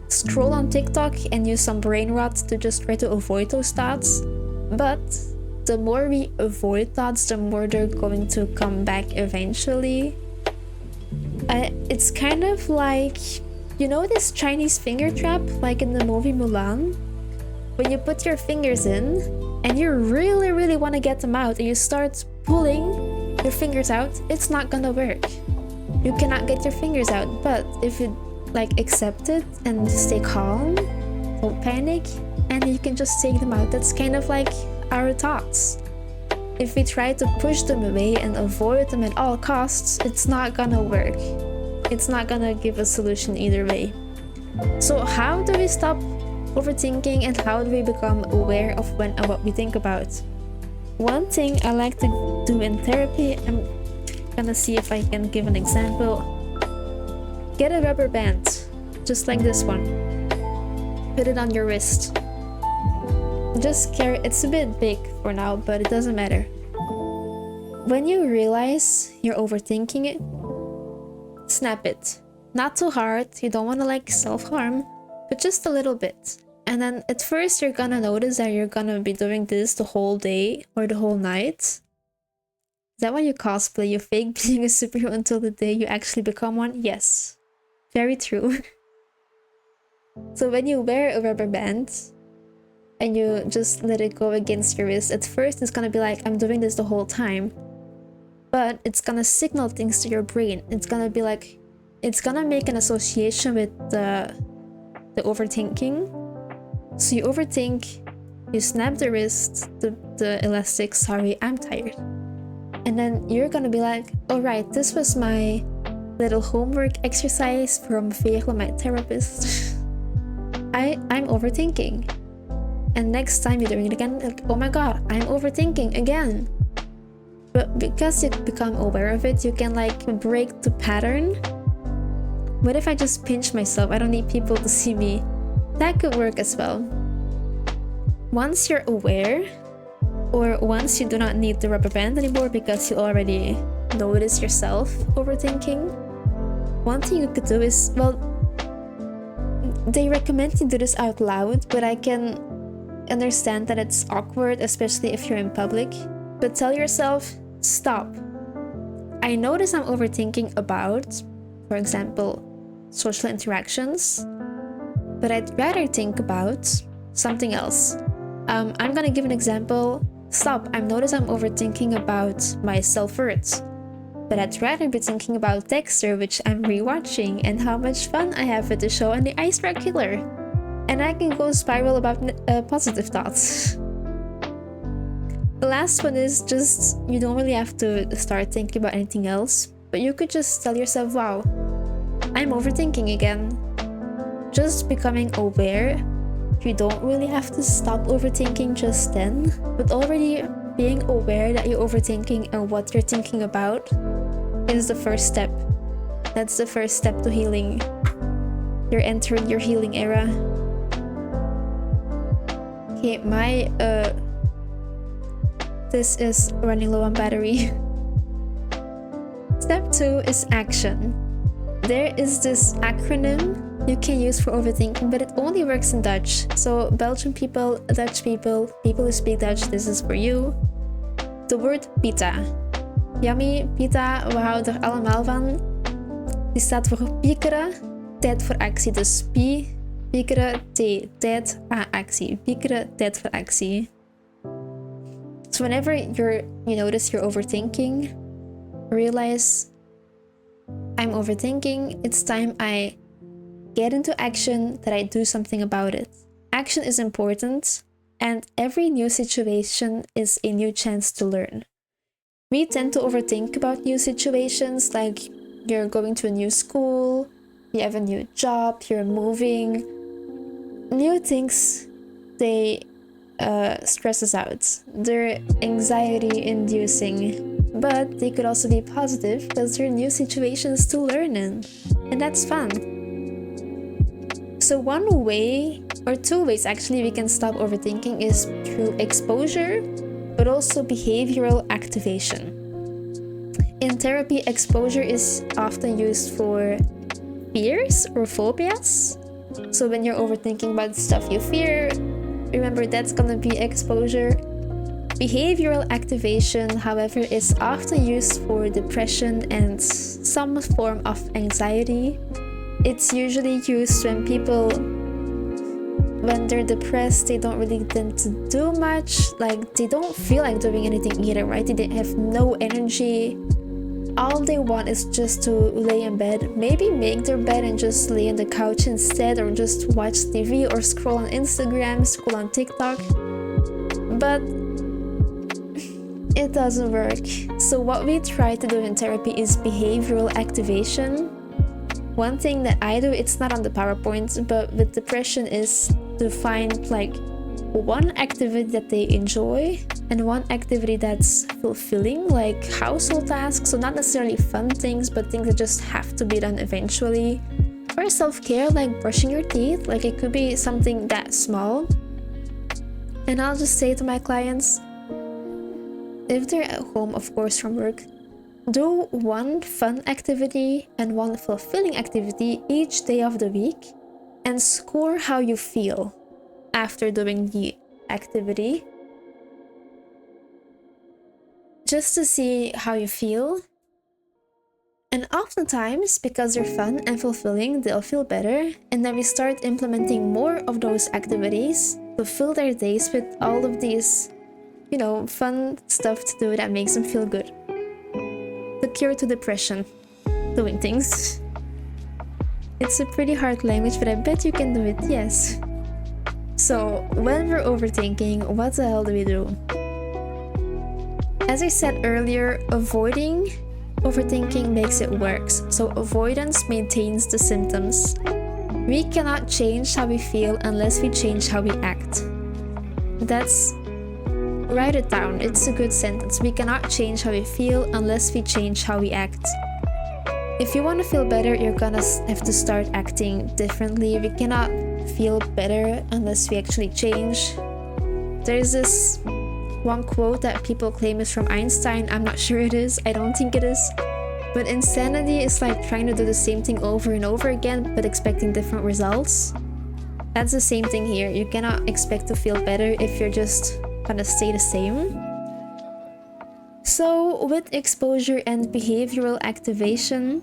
scroll on TikTok and use some brain rot to just try to avoid those thoughts. But the more we avoid thoughts, the more they're going to come back eventually. It's kind of like, you know this Chinese finger trap, like in the movie Mulan? When you put your fingers in and you really want to get them out and you start pulling your fingers out, it's not gonna work. You cannot get your fingers out. But if you like accept it and stay calm, don't panic, and you can just take them out. That's kind of like our thoughts. If we try to push them away and avoid them at all costs, it's not gonna work. It's not gonna give a solution either way. So how do we stop overthinking and how do we become aware of when and what we think about? One thing I like to do in therapy, I'm gonna see if I can give an example. Get a rubber band, just like this one. Put it on your wrist. Just carry, it's a bit big for now, but it doesn't matter. When you realize you're overthinking it, snap it. Not too hard, you don't want to like self-harm, but just a little bit. And then at first you're gonna notice that you're gonna be doing this the whole day or the whole night. Is that why you cosplay? You fake being a superhero until the day you actually become one? Yes. Very true. So when you wear a rubber band and you just let it go against your wrist, at first it's gonna be like, I'm doing this the whole time. But it's gonna signal things to your brain. It's gonna be like, it's gonna make an association with the overthinking. So you overthink You snap the wrist, the elastic, sorry, I'm tired. And then you're gonna be like, all right, this was my little homework exercise from Veerle, my therapist. I'm overthinking. And next time you're doing it again, like, oh my god, I'm overthinking again. But because you become aware of it, you can like break the pattern. What if I just pinch myself? I don't need people to see me. That could work as well. Once you're aware, or once you do not need the rubber band anymore because you already notice yourself overthinking, one thing you could do is, well, they recommend you do this out loud, but I can understand that it's awkward, especially if you're in public. But tell yourself, stop. I notice I'm overthinking about, for example, social interactions, but I'd rather think about something else. I'm gonna give an example. Stop, I notice I'm overthinking about my self-worth, but I'd rather be thinking about Dexter, which I'm rewatching, and how much fun I have with the show and the Ice Rock Killer. And I can go spiral about positive thoughts. The last one is just, you don't really have to start thinking about anything else, but you could just tell yourself, wow, I'm overthinking again. Just becoming aware. You don't really have to stop overthinking just then, but already being aware that you're overthinking and what you're thinking about is the first step. That's the first step to healing. You're entering your healing era. Okay, this is running low on battery. Step 2 is action. There is this acronym you can use for overthinking, but it only works in Dutch. So Belgian people, Dutch people, people who speak Dutch, this is for you. The word PITA. Yummy, PITA, we houden er allemaal van. Die staat voor piekeren, tijd voor actie. Dus piekeren, tijd, actie. Piekeren, tijd voor actie. So whenever you notice you're overthinking, realize I'm overthinking, it's time I get into action, that I do something about it. Action is important, and every new situation is a new chance to learn. We tend to overthink about new situations, like you're going to a new school, you have a new job, you're moving. New things, they stress us out. They're anxiety inducing, but they could also be positive because they're new situations to learn in, and that's fun. So one way, or two ways actually, we can stop overthinking is through exposure, but also behavioral activation. In therapy, exposure is often used for fears or phobias. So when you're overthinking about stuff you fear, remember that's gonna be exposure. Behavioral activation, however, is often used for depression and some form of anxiety. It's usually used when they're depressed, they don't really tend to do much. Like, they don't feel like doing anything either, right? They have no energy. All they want is just to lay in bed, maybe make their bed and just lay on the couch instead, or just watch TV or scroll on Instagram, scroll on TikTok. But it doesn't work. So what we try to do in therapy is behavioral activation. One thing that I do, it's not on the PowerPoint, but with depression, is to find like one activity that they enjoy and one activity that's fulfilling, like household tasks. So not necessarily fun things, but things that just have to be done eventually. Or self-care, like brushing your teeth, like it could be something that small. And I'll just say to my clients, if they're at home, of course, from work, do one fun activity and one fulfilling activity each day of the week and score how you feel after doing the activity. Just to see how you feel. And oftentimes, because they're fun and fulfilling, they'll feel better. And then we start implementing more of those activities to fill their days with all of these, fun stuff to do that makes them feel good. The cure to depression. Doing things. It's a pretty hard language, but I bet you can do it, yes. So, when we're overthinking, what the hell do we do? As I said earlier, avoiding overthinking makes it worse. So, avoidance maintains the symptoms. We cannot change how we feel unless we change how we act. Write it down. It's a good sentence. We cannot change how we feel unless we change how we act. If you want to feel better, you're gonna have to start acting differently. We cannot feel better unless we actually change. There's this one quote that people claim is from Einstein. I'm not sure it is. I don't think it is. But insanity is like trying to do the same thing over and over again, but expecting different results. That's the same thing here. You cannot expect to feel better if you're just gonna stay the same. So, with exposure and behavioral activation,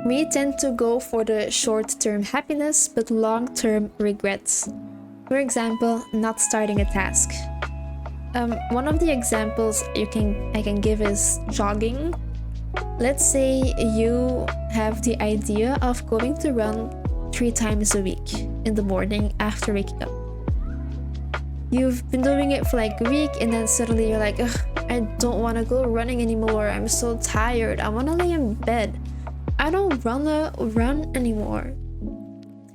we tend to go for the short-term happiness but long-term regrets. For example, not starting a task. One of the examples I can give is jogging. Let's say you have the idea of going to run 3 times a week in the morning after waking up. You've been doing it for like a week and then suddenly you're like, ugh, I don't want to go running anymore. I'm so tired. I want to lay in bed. I don't wanna run anymore.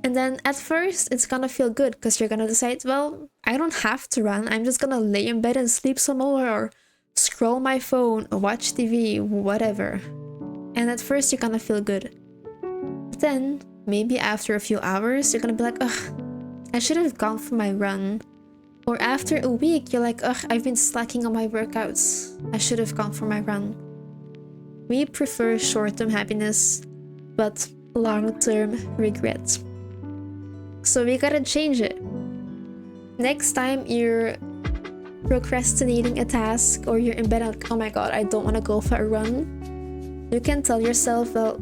And then at first it's gonna feel good because you're gonna decide, well, I don't have to run. I'm just gonna lay in bed and sleep some more or scroll my phone or watch TV, whatever. And at first you're gonna feel good. But then maybe after a few hours you're gonna be like, ugh, I should have gone for my run. Or after a week, you're like, ugh, I've been slacking on my workouts. I should have gone for my run. We prefer short-term happiness, but long-term regret. So we gotta change it. Next time you're procrastinating a task or you're in bed like, oh my god, I don't want to go for a run, you can tell yourself, well,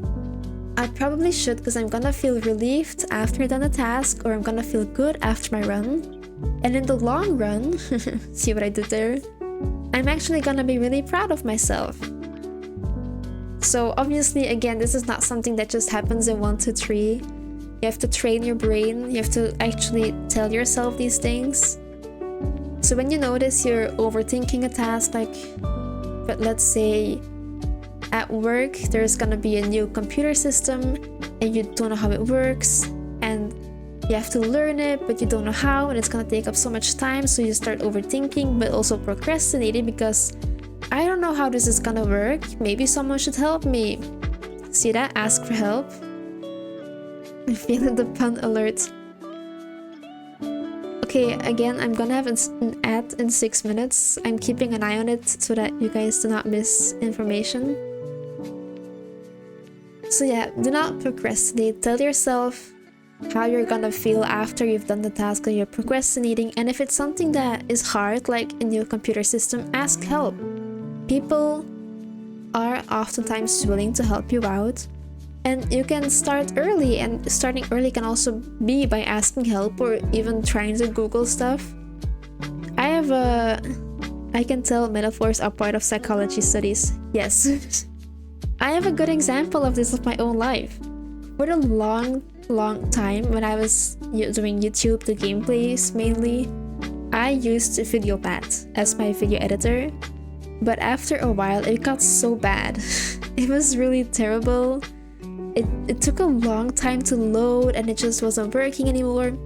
I probably should because I'm gonna feel relieved after I've done a task, or I'm gonna feel good after my run. And in the long run, see what I did there? I'm actually gonna be really proud of myself. So obviously, again, this is not something that just happens in 1 to 3. You have to train your brain. You have to actually tell yourself these things. So when you notice you're overthinking a task, but let's say at work, there's gonna be a new computer system and you don't know how it works, and you have to learn it, but you don't know how, and it's gonna take up so much time, so you start overthinking, but also procrastinating because I don't know how this is gonna work. Maybe someone should help me. See that? Ask for help. I'm feeling the pun alert. Okay, again, I'm gonna have an ad in 6 minutes. I'm keeping an eye on it so that you guys do not miss information. So yeah, do not procrastinate. Tell yourself how you're gonna feel after you've done the task that you're procrastinating, and if it's something that is hard, like a new computer system, ask help. People are oftentimes willing to help you out, and you can start early, and starting early can also be by asking help or even trying to Google stuff. I can tell metaphors are part of psychology studies. Yes. I have a good example of this of my own life. For a long time, when I was doing YouTube, the gameplays mainly, I used VideoPad as my video editor. But after a while, it got so bad. It was really terrible. It took a long time to load and it just wasn't working anymore.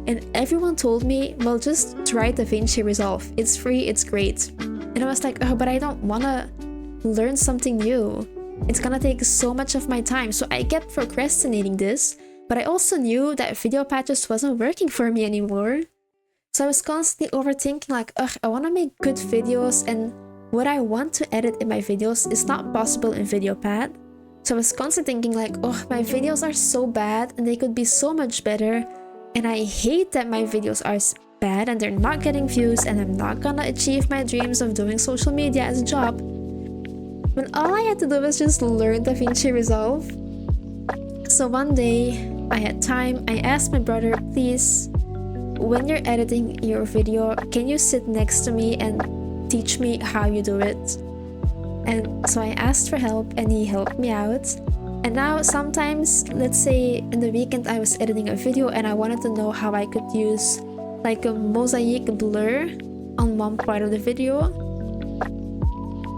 And everyone told me, well, just try DaVinci Resolve. It's free, it's great. And I was like, oh, but I don't wanna learn something new. It's gonna take so much of my time. So I kept procrastinating this, but I also knew that VideoPad just wasn't working for me anymore. So I was constantly overthinking like, ugh, I wanna make good videos, and what I want to edit in my videos is not possible in VideoPad. So I was constantly thinking like, oh, my videos are so bad and they could be so much better. And I hate that my videos are bad and they're not getting views, and I'm not gonna achieve my dreams of doing social media as a job. When all I had to do was just learn DaVinci Resolve. So one day, I had time, I asked my brother, please, when you're editing your video, can you sit next to me and teach me how you do it? And so I asked for help and he helped me out. And now sometimes, let's say in the weekend I was editing a video and I wanted to know how I could use like a mosaic blur on one part of the video.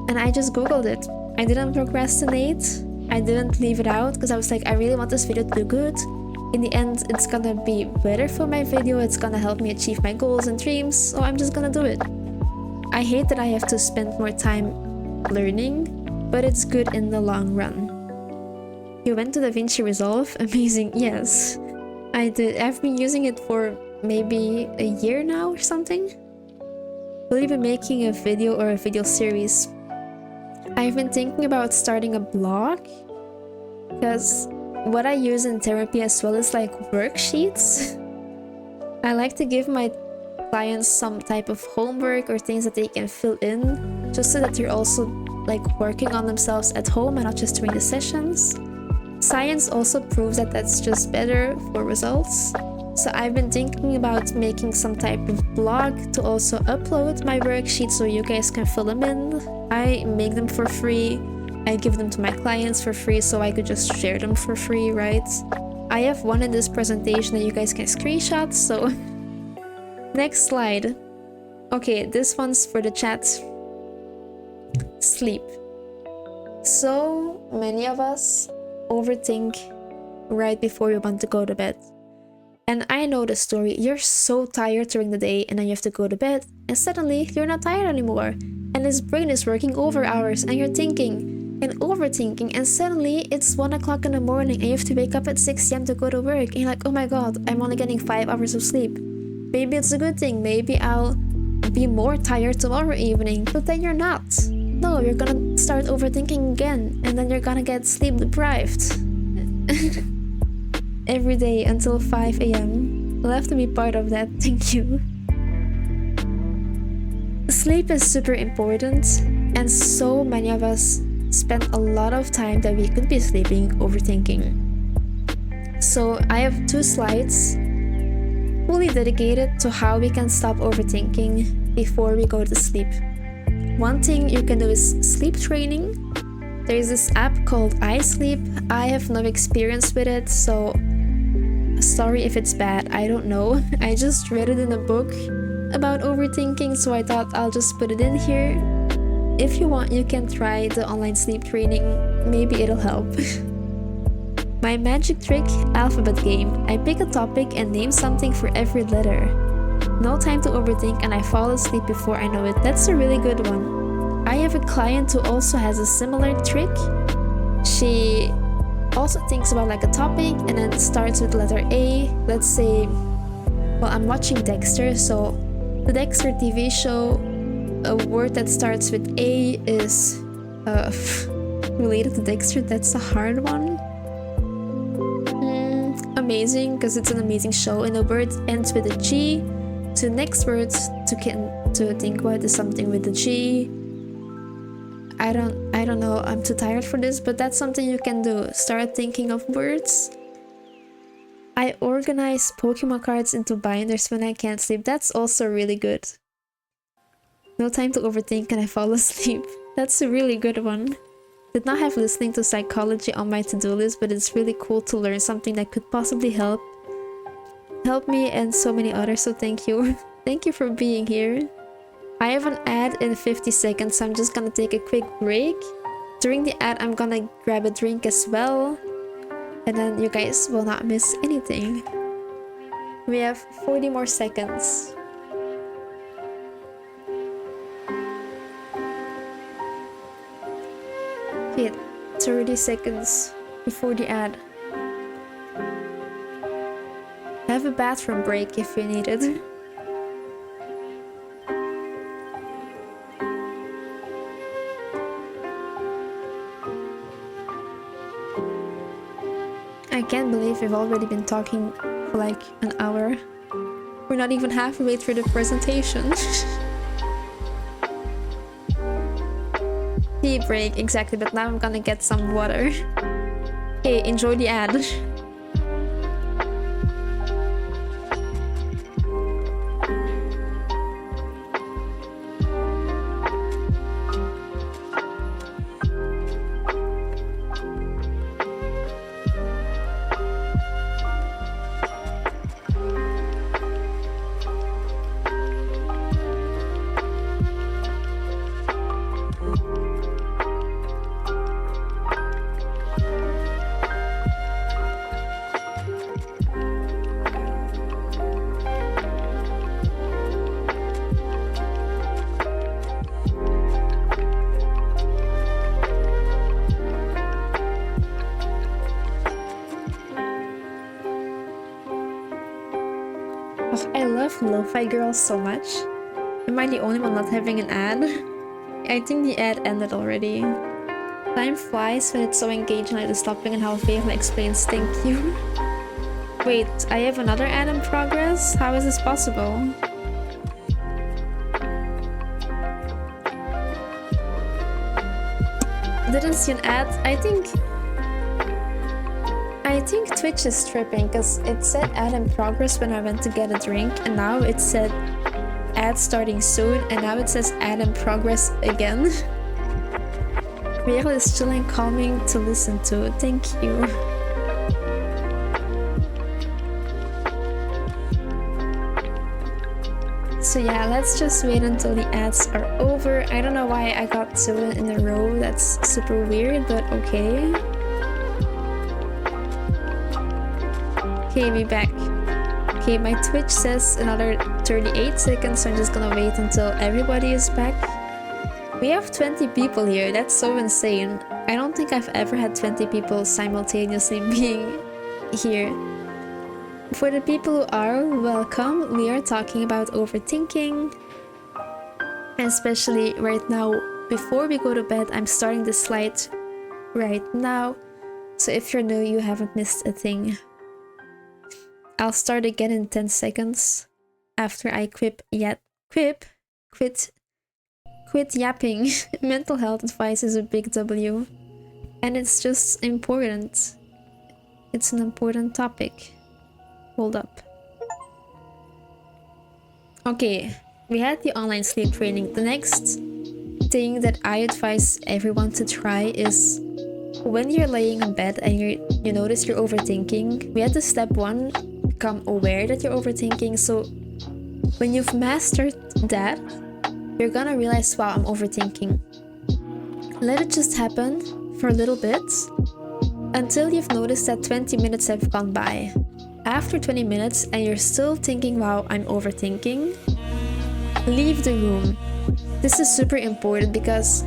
And I just googled it. I didn't procrastinate. I didn't leave it out because I was like, I really want this video to do good. In the end, it's gonna be better for my video. It's gonna help me achieve my goals and dreams. So I'm just gonna do it. I hate that I have to spend more time learning, but it's good in the long run. You went to DaVinci Resolve? Amazing. Yes, I did. I've been using it for maybe a year now or something. Will you be making a video or a video series? I've been thinking about starting a blog because what I use in therapy as well is like worksheets. I like to give my clients some type of homework or things that they can fill in just so that they're also like working on themselves at home and not just during the sessions. Science also proves that that's just better for results. So I've been thinking about making some type of blog to also upload my worksheets so you guys can fill them in. I make them for free. I give them to my clients for free so I could just share them for free, right? I have one in this presentation that you guys can screenshot, so... Next slide. Okay, this one's for the chat. Sleep. So many of us overthink right before we want to go to bed. And I know the story. You're so tired during the day and then you have to go to bed and suddenly you're not tired anymore. And this brain is working over hours and you're thinking and overthinking and suddenly it's 1 o'clock in the morning and you have to wake up at 6 a.m. to go to work and you're like, oh my god, I'm only getting 5 hours of sleep. Maybe it's a good thing. Maybe I'll be more tired tomorrow evening, but then you're not. No, you're gonna start overthinking again and then you're gonna get sleep deprived. Every day until 5 a.m. I'll have to be part of that, thank you. Sleep is super important and so many of us spend a lot of time that we could be sleeping overthinking. So I have 2 slides fully dedicated to how we can stop overthinking before we go to sleep. One thing you can do is sleep training. There's this app called iSleep. I have no experience with it, so sorry if it's bad, I don't know. I just read it in a book about overthinking, so I thought I'll just put it in here. If you want, you can try the online sleep training. Maybe it'll help. My magic trick, alphabet game. I pick a topic and name something for every letter. No time to overthink and I fall asleep before I know it. That's a really good one. I have a client who also has a similar trick. She also thinks about like a topic and then starts with letter A. Let's say, well, I'm watching Dexter, so the Dexter TV show, a word that starts with A is related to Dexter. That's a hard one. Amazing, because it's an amazing show, and the word ends with a G. So the next word to think about is something with a G. I don't know, I'm too tired for this, but that's something you can do. Start thinking of words. I organize Pokemon cards into binders when I can't sleep. That's also really good. No time to overthink and I fall asleep. That's a really good one. Did not have listening to psychology on my to-do list, but it's really cool to learn something that could possibly help me and so many others, so thank you. Thank you for being here. I have an ad in 50 seconds, so I'm just gonna take a quick break. During the ad, I'm gonna grab a drink as well, and then you guys will not miss anything. We have 40 more seconds. Okay, 30 seconds before the ad. Have a bathroom break if you need it. I can't believe we've already been talking for like an hour. We're not even halfway through the presentation. Tea break, exactly, but now I'm gonna get some water. Okay, enjoy the ad. Oh, I love Lo-Fi Girls so much. Am I the only one not having an ad? I think the ad ended already. Time flies when it's so engaging, like the stopping and how Vega explains thank you. Wait, I have another ad in progress? How is this possible? Didn't see an ad. I think Twitch is tripping because it said ad in progress when I went to get a drink, and now it said ad starting soon, and now it says ad in progress again. Really is chill and calming to listen to. Thank you. So yeah, let's just wait until the ads are over. I don't know why I got two in a row. That's super weird, but okay. Okay, be back. Okay, my Twitch says another 38 seconds, so I'm just gonna wait until everybody is back. We have 20 people here. That's so insane. I don't think I've ever had 20 people simultaneously being here. For the people who are, welcome. We are talking about overthinking. Especially right now, before we go to bed, I'm starting the slide right now. So if you're new, you haven't missed a thing. I'll start again in 10 seconds after I quit yapping. Mental health advice is a big W, and it's just important. It's an important topic. Hold up. Okay, we had the online sleep training. The next thing that I advise everyone to try is when you're laying in bed and you notice you're overthinking, we had the step 1, become aware that you're overthinking. So when you've mastered that, you're gonna realize, wow, I'm overthinking. Let it just happen for a little bit until you've noticed that 20 minutes have gone by. After 20 minutes and you're still thinking, wow, I'm overthinking, leave the room. This is super important because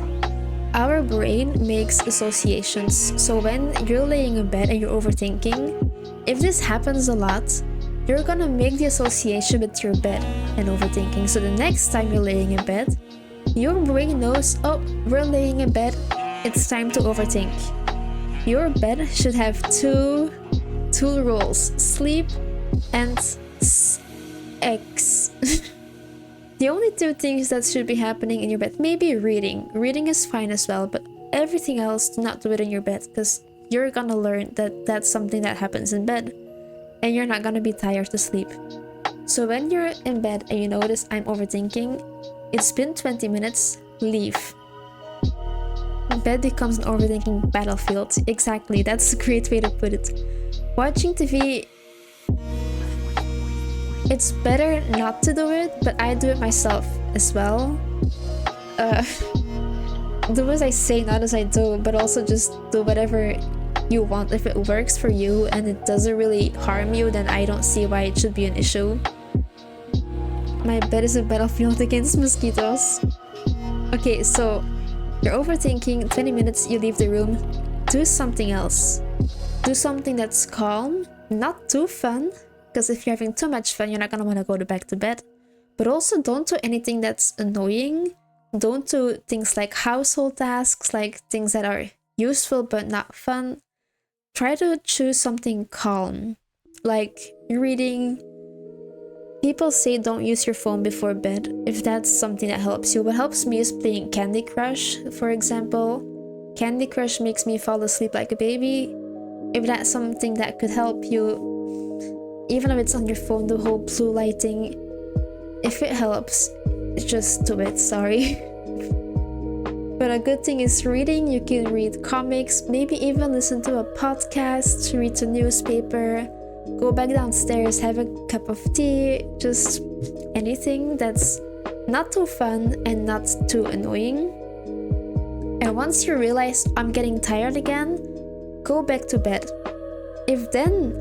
our brain makes associations. So when you're laying in bed and you're overthinking, if this happens a lot, you're gonna make the association with your bed and overthinking. So the next time you're laying in bed, your brain knows, oh, we're laying in bed, it's time to overthink. Your bed should have two rules: sleep and sex. The only two things that should be happening in your bed, maybe reading. Reading is fine as well, but everything else, do not do it in your bed because you're gonna learn that that's something that happens in bed and you're not gonna be tired to sleep. So when you're in bed and you notice I'm overthinking, it's been 20 minutes, leave. Bed becomes an overthinking battlefield. Exactly, that's a great way to put it. Watching TV, it's better not to do it, but I do it myself as well. Do as I say, not as I do, but also just do whatever you want. If it works for you and it doesn't really harm you, then I don't see why it should be an issue. My bed is a battlefield against mosquitoes. Okay, so you're overthinking, 20 minutes, you leave the room. Do something else. Do something that's calm, not too fun, because if you're having too much fun, you're not gonna want to go back to bed. But also don't do anything that's annoying. Don't do things like household tasks, like things that are useful but not fun. Try to choose something calm, like reading. People say don't use your phone before bed, if that's something that helps you. What helps me is playing Candy Crush, for example. Candy Crush makes me fall asleep like a baby. If that's something that could help you, even if it's on your phone, the whole blue lighting, if it helps, just do it, sorry. But a good thing is reading. You can read comics, maybe even listen to a podcast, read a newspaper, go back downstairs, have a cup of tea, just anything that's not too fun and not too annoying. And once you realize I'm getting tired again, go back to bed. If then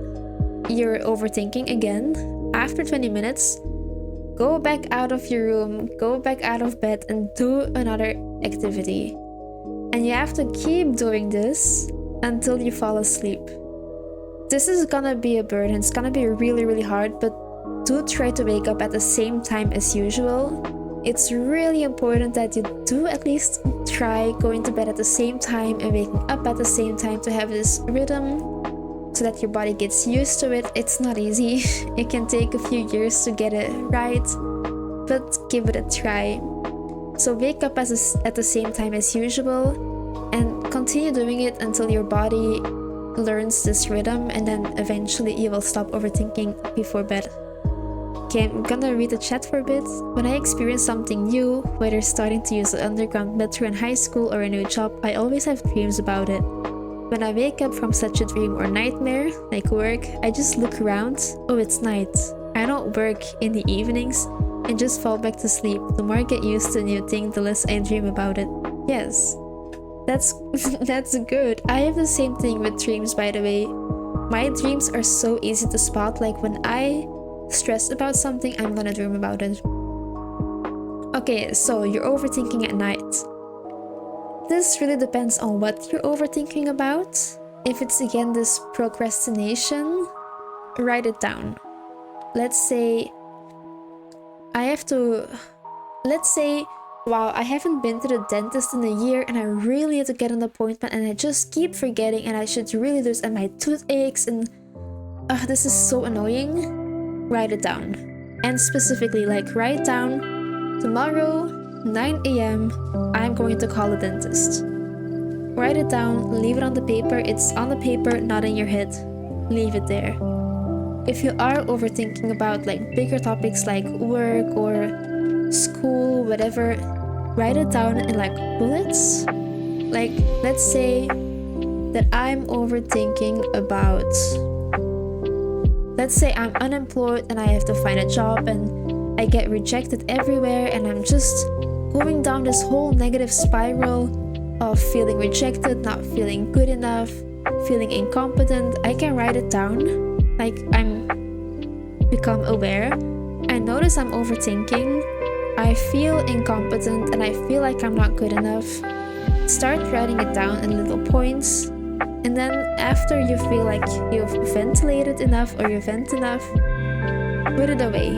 you're overthinking again, after 20 minutes, go back out of your room, go back out of bed and do another activity. And you have to keep doing this until you fall asleep. This is gonna be a burden, it's gonna be really, really hard, but do try to wake up at the same time as usual. It's really important that you do at least try going to bed at the same time and waking up at the same time to have this rhythm so that your body gets used to it. It's not easy. It can take a few years to get it right, but give it a try. So wake up at the same time as usual and continue doing it until your body learns this rhythm, and then eventually you will stop overthinking before bed. Okay, I'm gonna read the chat for a bit. When I experience something new, whether starting to use the underground metro in high school or a new job, I always have dreams about it. When I wake up from such a dream or nightmare, like work, I just look around. Oh, it's night. I don't work in the evenings and just fall back to sleep. The more I get used to a new thing, the less I dream about it. Yes, that's good. I have the same thing with dreams, by the way. My dreams are so easy to spot. Like when I stress about something, I'm gonna dream about it. Okay, so you're overthinking at night. This really depends on what you're overthinking about. If it's again this procrastination, write it down. Let's say, wow, I haven't been to the dentist in a year and I really have to get an appointment and I just keep forgetting and I should really do this and my tooth aches and this is so annoying. Write it down. And specifically, like, write down tomorrow 9 a.m. I'm going to call a dentist. Write it down, leave it on the paper. It's on the paper, not in your head. Leave it there. If you are overthinking about like bigger topics like work or school, whatever, write it down in like bullets. Like, let's say that I'm overthinking about, let's say I'm unemployed and I have to find a job and I get rejected everywhere and I'm just going down this whole negative spiral of feeling rejected, not feeling good enough, feeling incompetent. I can write it down. Like, I'm become aware. I notice I'm overthinking. I feel incompetent and I feel like I'm not good enough. Start writing it down in little points. And then after you feel like you've ventilated enough or you vent enough, put it away.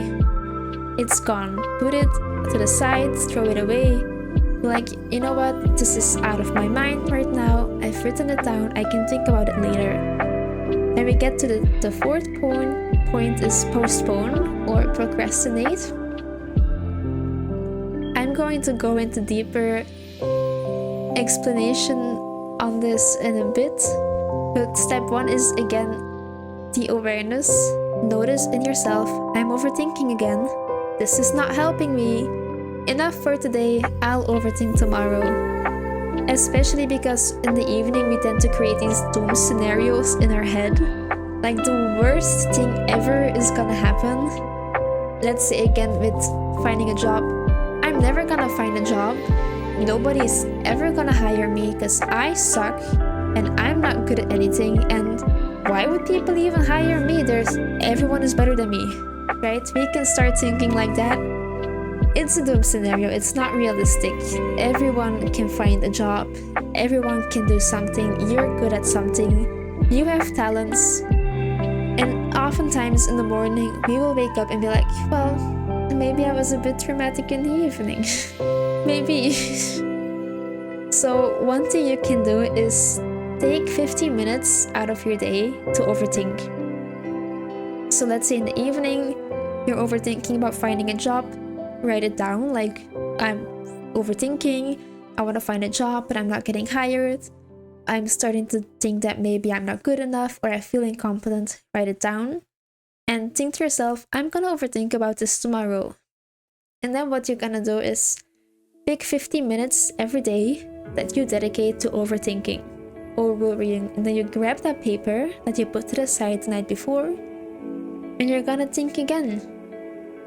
It's gone. Put it to the side, throw it away. Like, you know what? This is out of my mind right now. I've written it down. I can think about it later. Then we get to the fourth point is postpone or procrastinate. I'm going to go into deeper explanation on this in a bit. But step 1 is again the awareness. Notice in yourself, I'm overthinking again. This is not helping me. Enough for today, I'll overthink tomorrow. Especially because in the evening we tend to create these doom scenarios in our head. Like the worst thing ever is gonna happen. Let's say again with finding a job. I'm never gonna find a job. Nobody's ever gonna hire me because I suck and I'm not good at anything, and why would people even hire me? Everyone is better than me, right? We can start thinking like that. It's a doom scenario. It's not realistic. Everyone can find a job. Everyone can do something. You're good at something. You have talents. And oftentimes in the morning, we will wake up and be like, well, maybe I was a bit dramatic in the evening. Maybe. So one thing you can do is take 15 minutes out of your day to overthink. So let's say in the evening, you're overthinking about finding a job. Write it down, like, I'm overthinking, I want to find a job, but I'm not getting hired. I'm starting to think that maybe I'm not good enough or I feel incompetent. Write it down and think to yourself, I'm going to overthink about this tomorrow. And then what you're going to do is pick 15 minutes every day that you dedicate to overthinking or worrying. And then you grab that paper that you put to the side the night before and you're going to think again.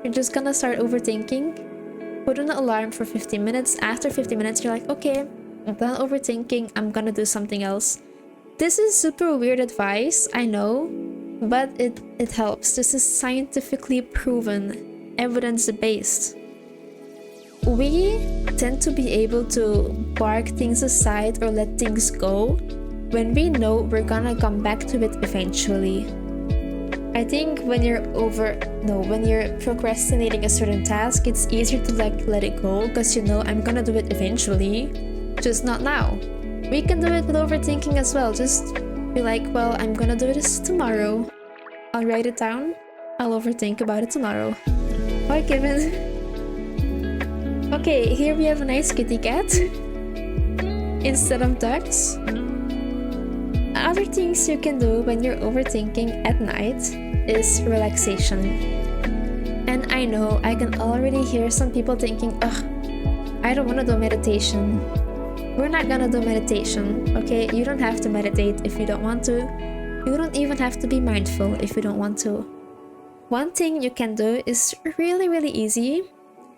You're just gonna start overthinking. Put an alarm for 15 minutes. After 15 minutes, you're like, okay, I'm done overthinking. I'm gonna do something else. This is super weird advice, I know, but it helps. This is scientifically proven, evidence-based. We tend to be able to park things aside or let things go when we know we're gonna come back to it eventually. I think when you're procrastinating a certain task, it's easier to like let it go because you know I'm gonna do it eventually, just not now. We can do it with overthinking as well. Just be like, well, I'm gonna do this tomorrow. I'll write it down. I'll overthink about it tomorrow. Bye, Kevin. Okay, here we have a nice kitty cat instead of ducks. Other things you can do when you're overthinking at night is relaxation. And I know I can already hear some people thinking, ugh, I don't want to do meditation. We're not gonna do meditation, okay? You don't have to meditate if you don't want to. You don't even have to be mindful if you don't want to. One thing you can do is really, really easy,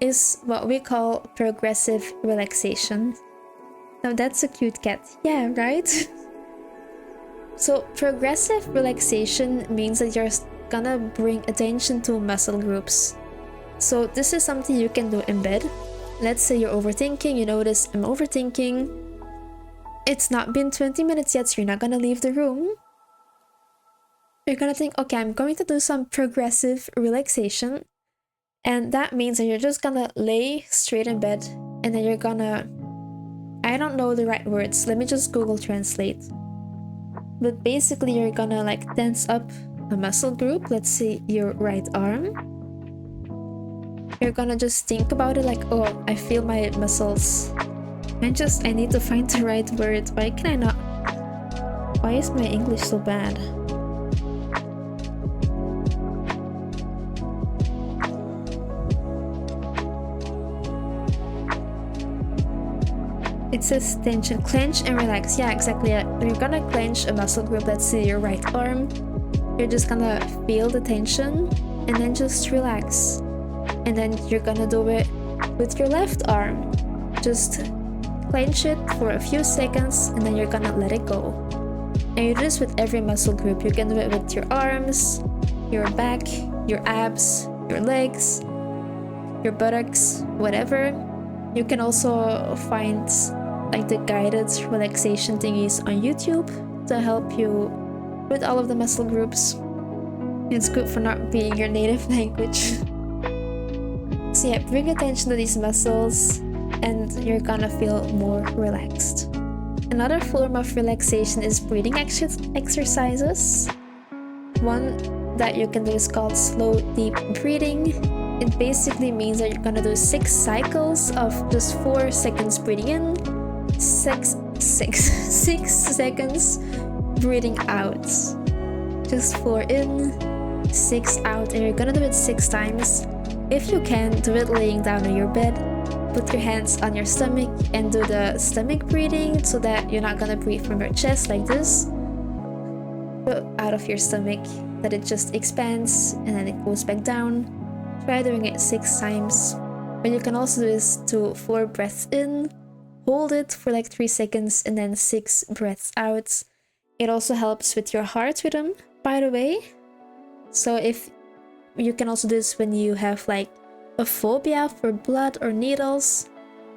is what we call progressive relaxation. Now that's a cute cat. Yeah, right? So progressive relaxation means that you're gonna bring attention to muscle groups. So this is something you can do in bed. Let's say you're overthinking, you notice I'm overthinking. It's not been 20 minutes yet, so you're not gonna leave the room. You're gonna think, okay, I'm going to do some progressive relaxation. And that means that you're just gonna lay straight in bed and then you're gonna, I don't know the right words, let me just Google Translate. But basically you're gonna like tense up a muscle group, let's say your right arm. You're gonna just think about it like, oh, I feel my muscles. I need to find the right word. Why can I not? Why is my English so bad? It says tension, clench and relax. Yeah, exactly. You're gonna clench a muscle group, let's say your right arm. You're just gonna feel the tension and then just relax. And then you're gonna do it with your left arm. Just clench it for a few seconds and then you're gonna let it go. And you do this with every muscle group. You can do it with your arms, your back, your abs, your legs, your buttocks, whatever. You can also find like the guided relaxation thingies on YouTube to help you with all of the muscle groups. It's good for not being your native language. So yeah, bring attention to these muscles and you're gonna feel more relaxed. Another form of relaxation is breathing exercises. One that you can do is called slow deep breathing. It basically means that you're gonna do 6 cycles of just 4 seconds breathing in, 6 seconds breathing out. Just 4 in, 6 out, and you're gonna do it 6 times. If you can, do it laying down on your bed. Put your hands on your stomach and do the stomach breathing so that you're not gonna breathe from your chest like this, but out of your stomach, that it just expands and then it goes back down. Try doing it 6 times. But you can also do this to 4 breaths in, hold it for like 3 seconds, and then 6 breaths out. It also helps with your heart rhythm, by the way. So if you can also do this when you have like a phobia for blood or needles.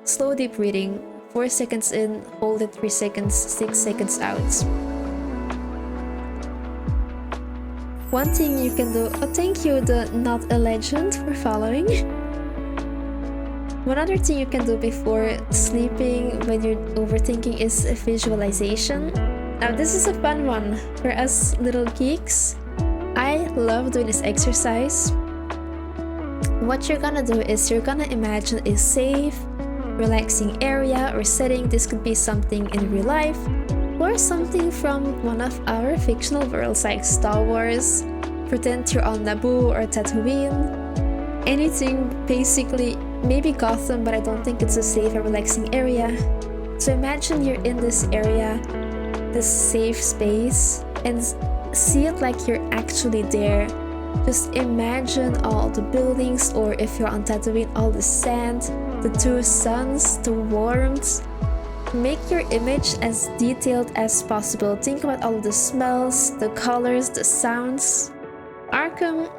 Slow deep breathing, 4 seconds in, hold it 3 seconds, 6 seconds out. One thing you can do, oh thank you the Not a Legend for following. One other thing you can do before sleeping when you're overthinking is visualization. Now this is a fun one for us little geeks. I love doing this exercise. What you're gonna do is you're gonna imagine a safe, relaxing area or setting. This could be something in real life or something from one of our fictional worlds like Star Wars. Pretend you're on Naboo or Tatooine. Anything basically, maybe Gotham, but I don't think it's a safe and relaxing area. So imagine you're in this area, this safe space, and see it like you're actually there. Just imagine all the buildings, or if you're on Tatooine, all the sand, the 2 suns, the warmth. Make your image as detailed as possible. Think about all of the smells, the colors, the sounds. Arkham,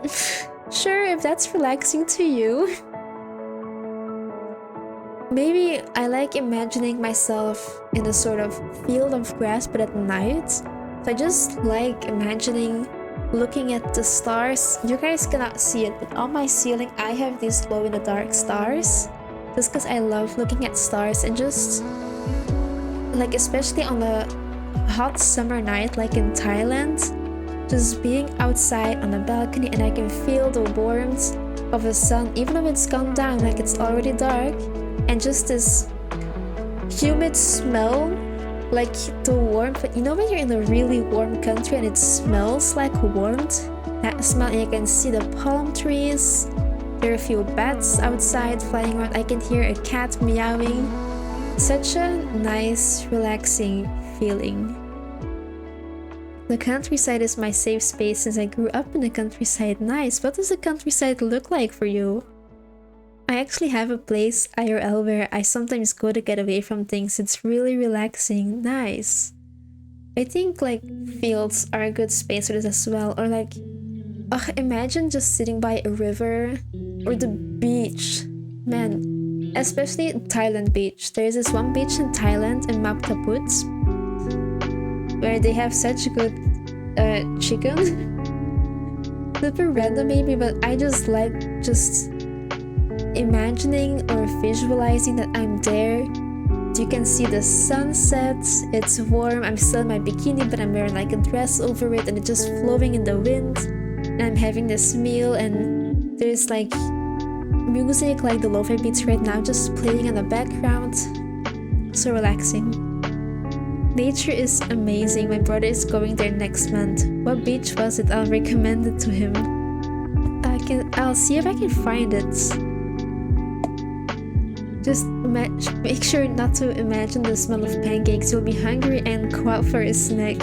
sure, if that's relaxing to you. Maybe I like imagining myself in a sort of field of grass, but at night. So I just like imagining looking at the stars. You guys cannot see it, but on my ceiling I have these glow-in-the-dark stars. Just because I love looking at stars and just like, especially on a hot summer night like in Thailand, just being outside on a balcony and I can feel the warmth of the sun even though it's gone down, like it's already dark, and just this humid smell, like the warmth. You know when you're in a really warm country and it smells like warmth? That smell, and you can see the palm trees. There are a few bats outside flying around. I can hear a cat meowing. Such a nice, relaxing feeling. The countryside is my safe space since I grew up in the countryside. Nice. What does the countryside look like for you? I actually have a place IRL where I sometimes go to get away from things. It's really relaxing. Nice. I think like fields are a good space for this as well. Or like, imagine just sitting by a river or the beach. Man, especially Thailand beach. There's this one beach in Thailand in Maptaput where they have such good chicken. Super random maybe, but I just like imagining or visualizing that I'm there. You can see the sunset, it's warm, I'm still in my bikini but I'm wearing like a dress over it and it's just flowing in the wind, and I'm having this meal and there's like music like the lo-fi beats right now just playing in the background. So relaxing. Nature is amazing. My brother is going there next month. What beach was it? I'll recommend it to him. I'll see if I can find it. Just make sure not to imagine the smell of pancakes. You'll be hungry and go out for a snack.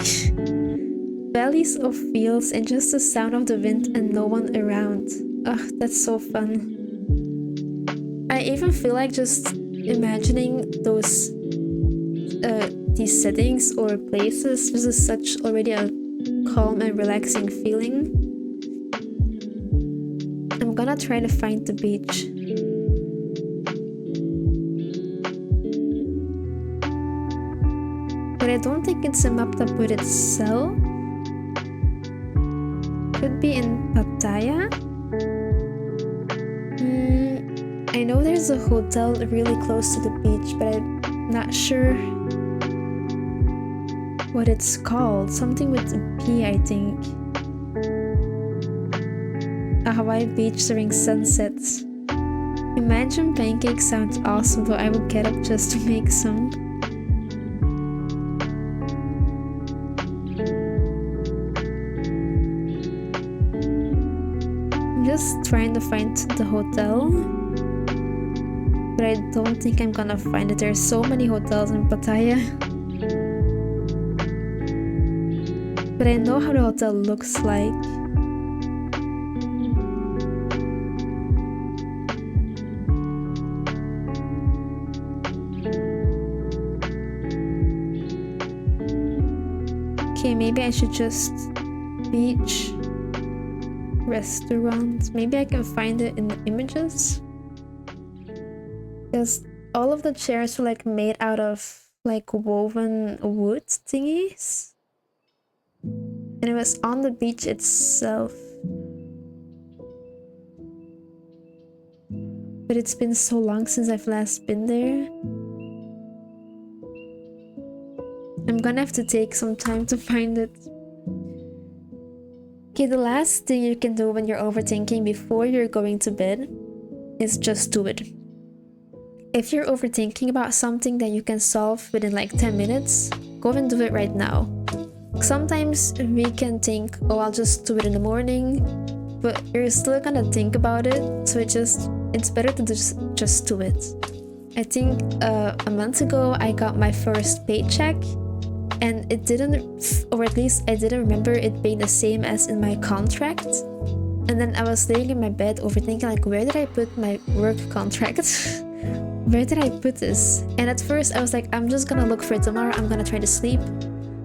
Valleys of fields and just the sound of the wind and no one around. Oh, that's so fun. I even feel like just imagining these settings or places. This is such already a calm and relaxing feeling. I'm gonna try to find the beach. But I don't think it's in Maptaput itself. Could be in Pattaya. I know there's a hotel really close to the beach, but I'm not sure what it's called. Something with a P, I think. A Hawaii beach during sunsets. Imagine pancakes sounds awesome, but I would get up just to make some. I'm just trying to find the hotel, but I don't think I'm gonna find it. There's so many hotels in Pattaya. But I know how the hotel looks like. Okay, maybe I should just beach restaurant. Maybe I can find it in the images. Because all of the chairs were like made out of like woven wood thingies. And it was on the beach itself. But it's been so long since I've last been there. I'm gonna have to take some time to find it. Okay, the last thing you can do when you're overthinking before you're going to bed is just do it. If you're overthinking about something that you can solve within like 10 minutes, go and do it right now. Sometimes we can think, oh, I'll just do it in the morning, but you're still gonna think about it, so it's better to just do it. I think a month ago I got my first paycheck, and it didn't, or at least I didn't remember it being the same as in my contract. And then I was laying in my bed overthinking, like, where did I put my work contract? Where did I put this? And at first I was like, I'm just gonna look for it tomorrow, I'm gonna try to sleep.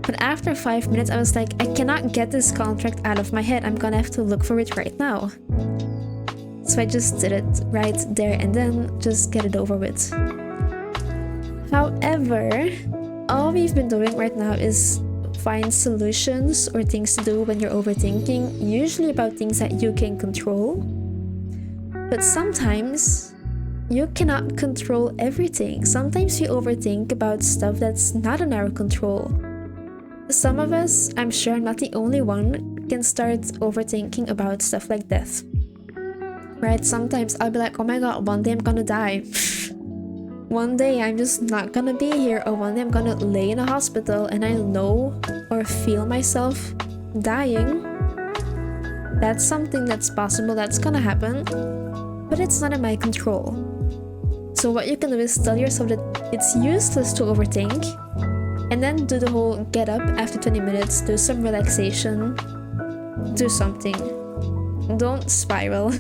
But after 5 minutes I was like, I cannot get this contract out of my head, I'm gonna have to look for it right now. So I just did it right there and then, just get it over with. However, all we've been doing right now is find solutions or things to do when you're overthinking, usually about things that you can control. But sometimes you cannot control everything. Sometimes we overthink about stuff that's not in our control. Some of us, I'm sure I'm not the only one, can start overthinking about stuff like death. Right? Sometimes I'll be like, oh my god, one day I'm gonna die. One day I'm just not gonna be here, or one day I'm gonna lay in a hospital and I know or feel myself dying. That's something that's possible, that's gonna happen, but it's not in my control. So what you can do is tell yourself that it's useless to overthink, and then do the whole get up after 20 minutes, do some relaxation, do something. Don't spiral.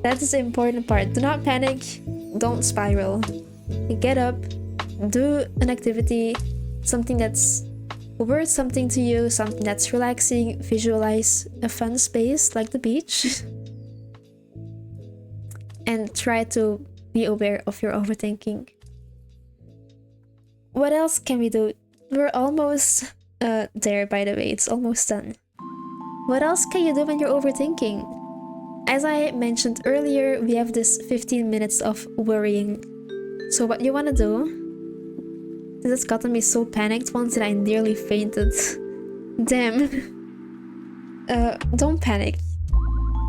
That is the important part. Do not panic, don't spiral. Get up, do an activity, something that's worth something to you, something that's relaxing, visualize a fun space like the beach, and try to be aware of your overthinking. What else can we do? We're almost there, by the way, it's almost done. What else can you do when you're overthinking? As I mentioned earlier, we have this 15 minutes of worrying. So what you want to do, this has gotten me so panicked once that I nearly fainted. Damn. Don't panic.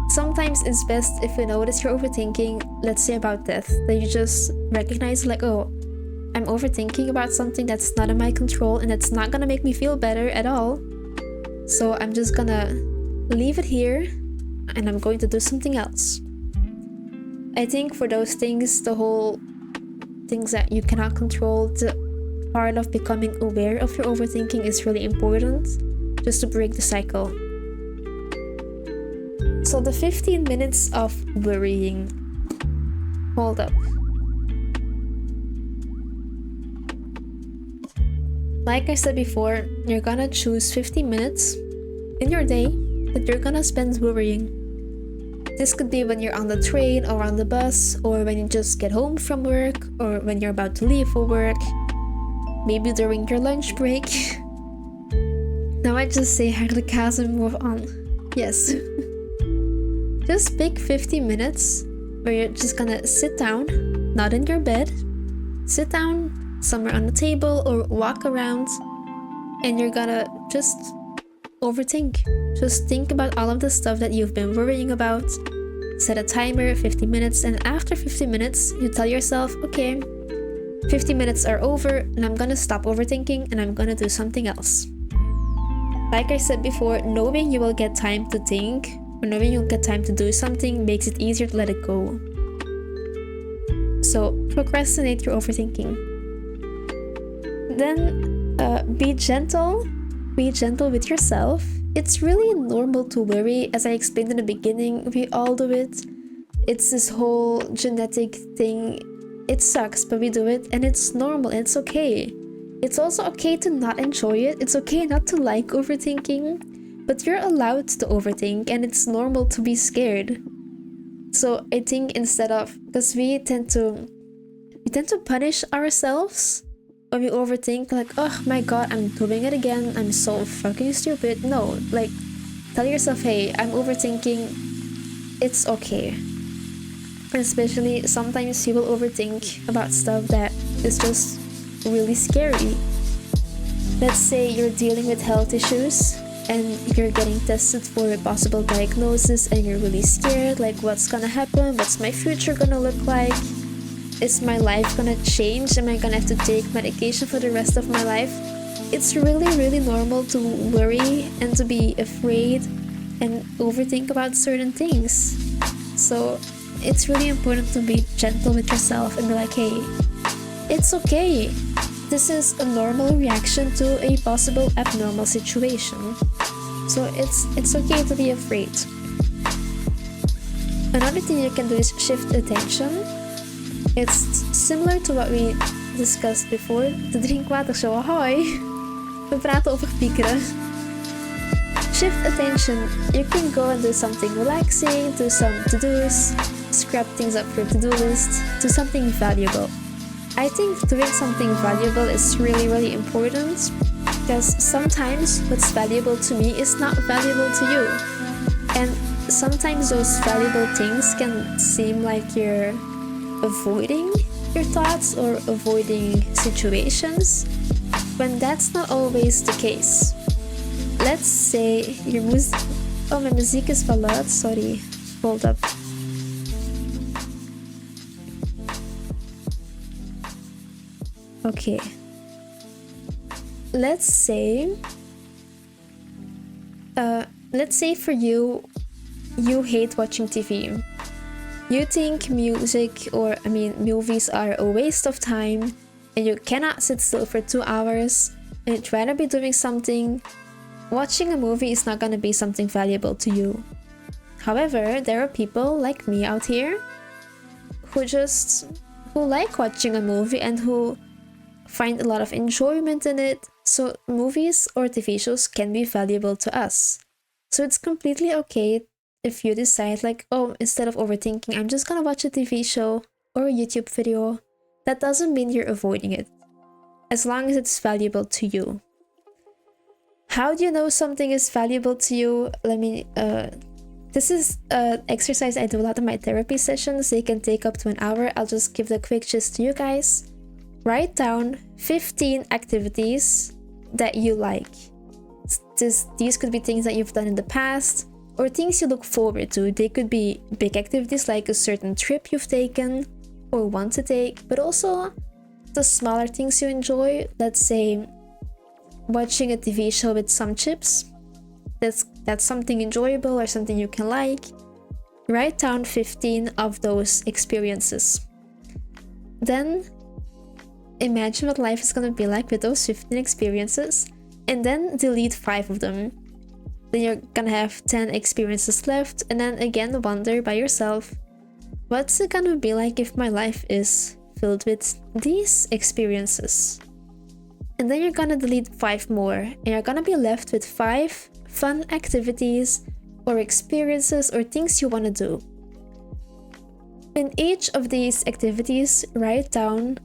Sometimes it's best if you notice you're overthinking, let's say about death, that you just recognize like, oh, I'm overthinking about something that's not in my control and it's not gonna make me feel better at all. So I'm just gonna leave it here and I'm going to do something else. I think for those things, the whole things that you cannot control, the part of becoming aware of your overthinking is really important, just to break the cycle. So the 15 minutes of worrying. Hold up. Like I said before, you're gonna choose 15 minutes in your day that you're gonna spend worrying. This could be when you're on the train or on the bus, or when you just get home from work, or when you're about to leave for work, maybe during your lunch break. Now I just say harde kaas and move on. Yes. Just pick 15 minutes where you're just gonna sit down, not in your bed, sit down somewhere on the table or walk around, and you're gonna just overthink. Just think about all of the stuff that you've been worrying about. Set a timer, 50 minutes, and after 50 minutes, you tell yourself, okay, 50 minutes are over and I'm gonna stop overthinking and I'm gonna do something else. Like I said before, knowing you will get time to think, or knowing you'll get time to do something makes it easier to let it go. So procrastinate your overthinking. Then be gentle with yourself. It's really normal to worry. As I explained in the beginning, we all do it. It's this whole genetic thing. It sucks, but we do it, and it's normal, and it's okay. It's also okay to not enjoy it. It's okay not to like overthinking, but you're allowed to overthink, and it's normal to be scared. So I think instead of, because we tend to punish ourselves when we overthink, like, oh my god, I'm doing it again, I'm so fucking stupid. No, like, tell yourself, hey, I'm overthinking, it's okay. Especially sometimes you will overthink about stuff that is just really scary. Let's say you're dealing with health issues and you're getting tested for a possible diagnosis and you're really scared, like, what's gonna happen? What's my future gonna look like? Is my life gonna change? Am I gonna have to take medication for the rest of my life? It's really, really normal to worry and to be afraid and overthink about certain things. So it's really important to be gentle with yourself and be like, hey, it's okay. This is a normal reaction to a possible abnormal situation. So it's okay to be afraid. Another thing you can do is shift attention. It's similar to what we discussed before. De drinkwatershow, ahoy! We praten over piekeren. Shift attention. You can go and do something relaxing, do some to-dos, scrap things up your to-do list, do something valuable. I think doing something valuable is really, really important, because sometimes what's valuable to me is not valuable to you. And sometimes those valuable things can seem like you're avoiding your thoughts or avoiding situations, when that's not always the case. Let's say your music... Oh, mijn muziek is wel luid, sorry. Hold up. Okay. Let's say for you hate watching TV. You think movies are a waste of time, and you cannot sit still for 2 hours, and you'd rather be doing something. Watching a movie is not gonna be something valuable to you. However, there are people like me out here who like watching a movie and who find a lot of enjoyment in it. So movies or TV shows can be valuable to us. So it's completely okay if you decide like, oh, instead of overthinking, I'm just gonna watch a TV show or a YouTube video. That doesn't mean you're avoiding it, as long as it's valuable to you. How do you know something is valuable to you? This is an exercise I do a lot in my therapy sessions. They can take up to an hour. I'll just give the quick gist to you guys. Write down 15 activities that you like. These could be things that you've done in the past or things you look forward to. They could be big activities like a certain trip you've taken or want to take, but also the smaller things you enjoy. Let's say watching a TV show with some chips. That's something enjoyable or something you can like. Write down 15 of those experiences. Then imagine what life is gonna be like with those 15 experiences, and then delete 5 of them. Then you're gonna have 10 experiences left, and then again wonder by yourself, what's it gonna be like if my life is filled with these experiences? And then you're gonna delete 5 more, and you're gonna be left with 5 fun activities or experiences or things you want to do. In each of these activities, write down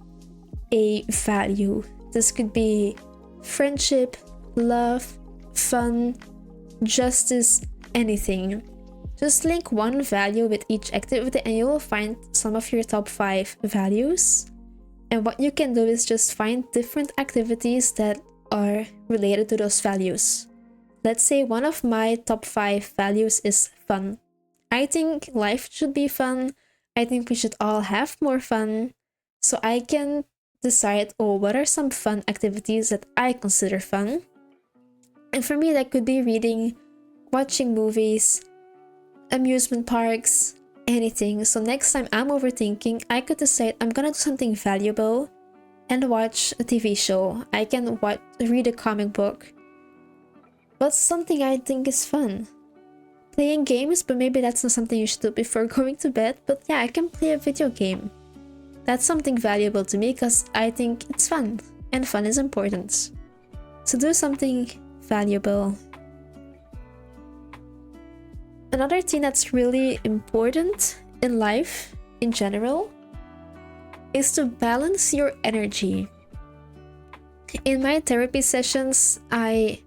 a value. This could be friendship, love, fun, justice, anything. Just link one value with each activity and you will find some of your top 5 values. And what you can do is just find different activities that are related to those values. Let's say one of my top 5 values is fun. I think life should be fun. I think we should all have more fun. So I can decide, oh, what are some fun activities that I consider fun? And for me, that could be reading, watching movies, amusement parks, anything. So next time I'm overthinking, I could decide I'm gonna do something valuable and watch a TV show. I can read a comic book. What's something I think is fun? Playing games, but maybe that's not something you should do before going to bed. But yeah, I can play a video game. That's something valuable to me because I think it's fun, and fun is important. So do something valuable. Another thing that's really important in life in general is to balance your energy. In my therapy sessions, I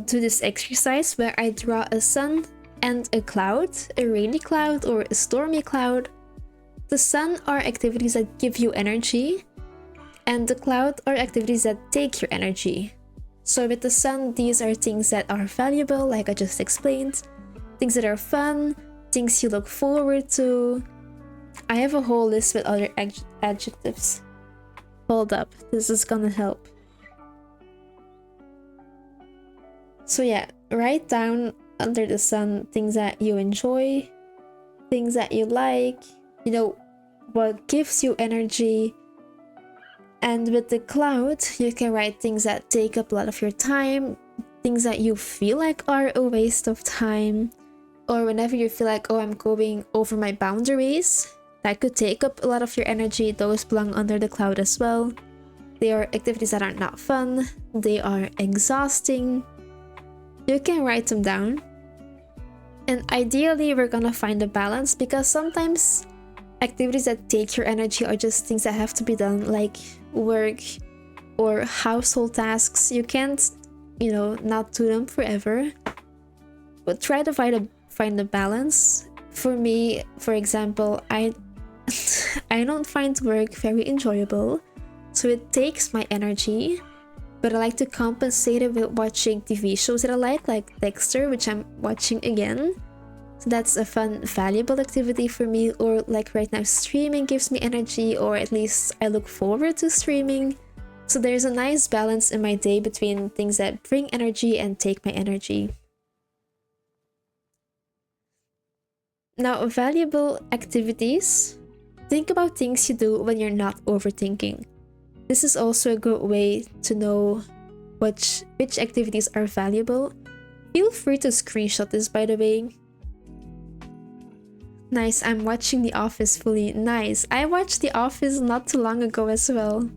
do this exercise where I draw a sun and a cloud, a rainy cloud or a stormy cloud. The sun are activities that give you energy, and the cloud are activities that take your energy. So with the sun, these are things that are valuable, like I just explained, things that are fun, things you look forward to. I have a whole list with other adjectives. Hold up, this is gonna help. So yeah, write down under the sun things that you enjoy, things that you like, what gives you energy. And with the cloud, you can write things that take up a lot of your time, things that you feel like are a waste of time, or whenever you feel like, oh, I'm going over my boundaries, that could take up a lot of your energy. Those belong under the cloud as well. They are activities that are not fun, they are exhausting. You can write them down. And ideally, we're gonna find a balance, because sometimes activities that take your energy are just things that have to be done, like work or household tasks, you can't, not do them forever. But try to find a balance. For me, for example, I I don't find work very enjoyable, so it takes my energy. But I like to compensate it with watching TV shows that I like Dexter, which I'm watching again. So that's a fun, valuable activity for me. Or like right now, streaming gives me energy, or at least I look forward to streaming. So there's a nice balance in my day between things that bring energy and take my energy. Now, valuable activities. Think about things you do when you're not overthinking. This is also a good way to know which activities are valuable. Feel free to screenshot this, by the way. Nice, I'm watching The Office fully. Nice, I watched The Office not too long ago as well.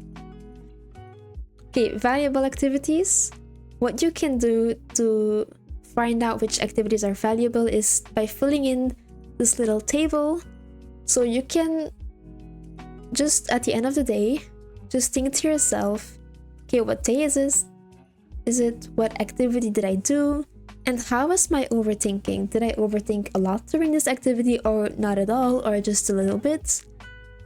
Okay, valuable activities. What you can do to find out which activities are valuable is by filling in this little table. So you can just at the end of the day, just think to yourself, okay, what day is this? Is it what activity did I do? And how was my overthinking? Did I overthink a lot during this activity, or not at all, or just a little bit?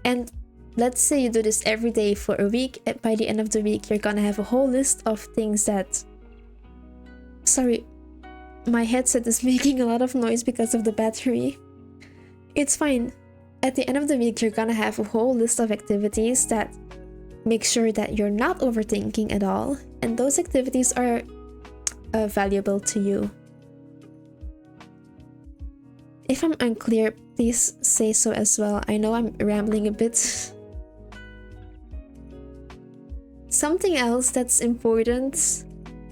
And let's say you do this every day for a week, and by the end of the week, you're gonna have a whole list of things that... Sorry, my headset is making a lot of noise because of the battery. It's fine. At the end of the week, you're gonna have a whole list of activities that make sure that you're not overthinking at all, and those activities are valuable to you. If I'm unclear, please say so as well. I know I'm rambling a bit. Something else that's important,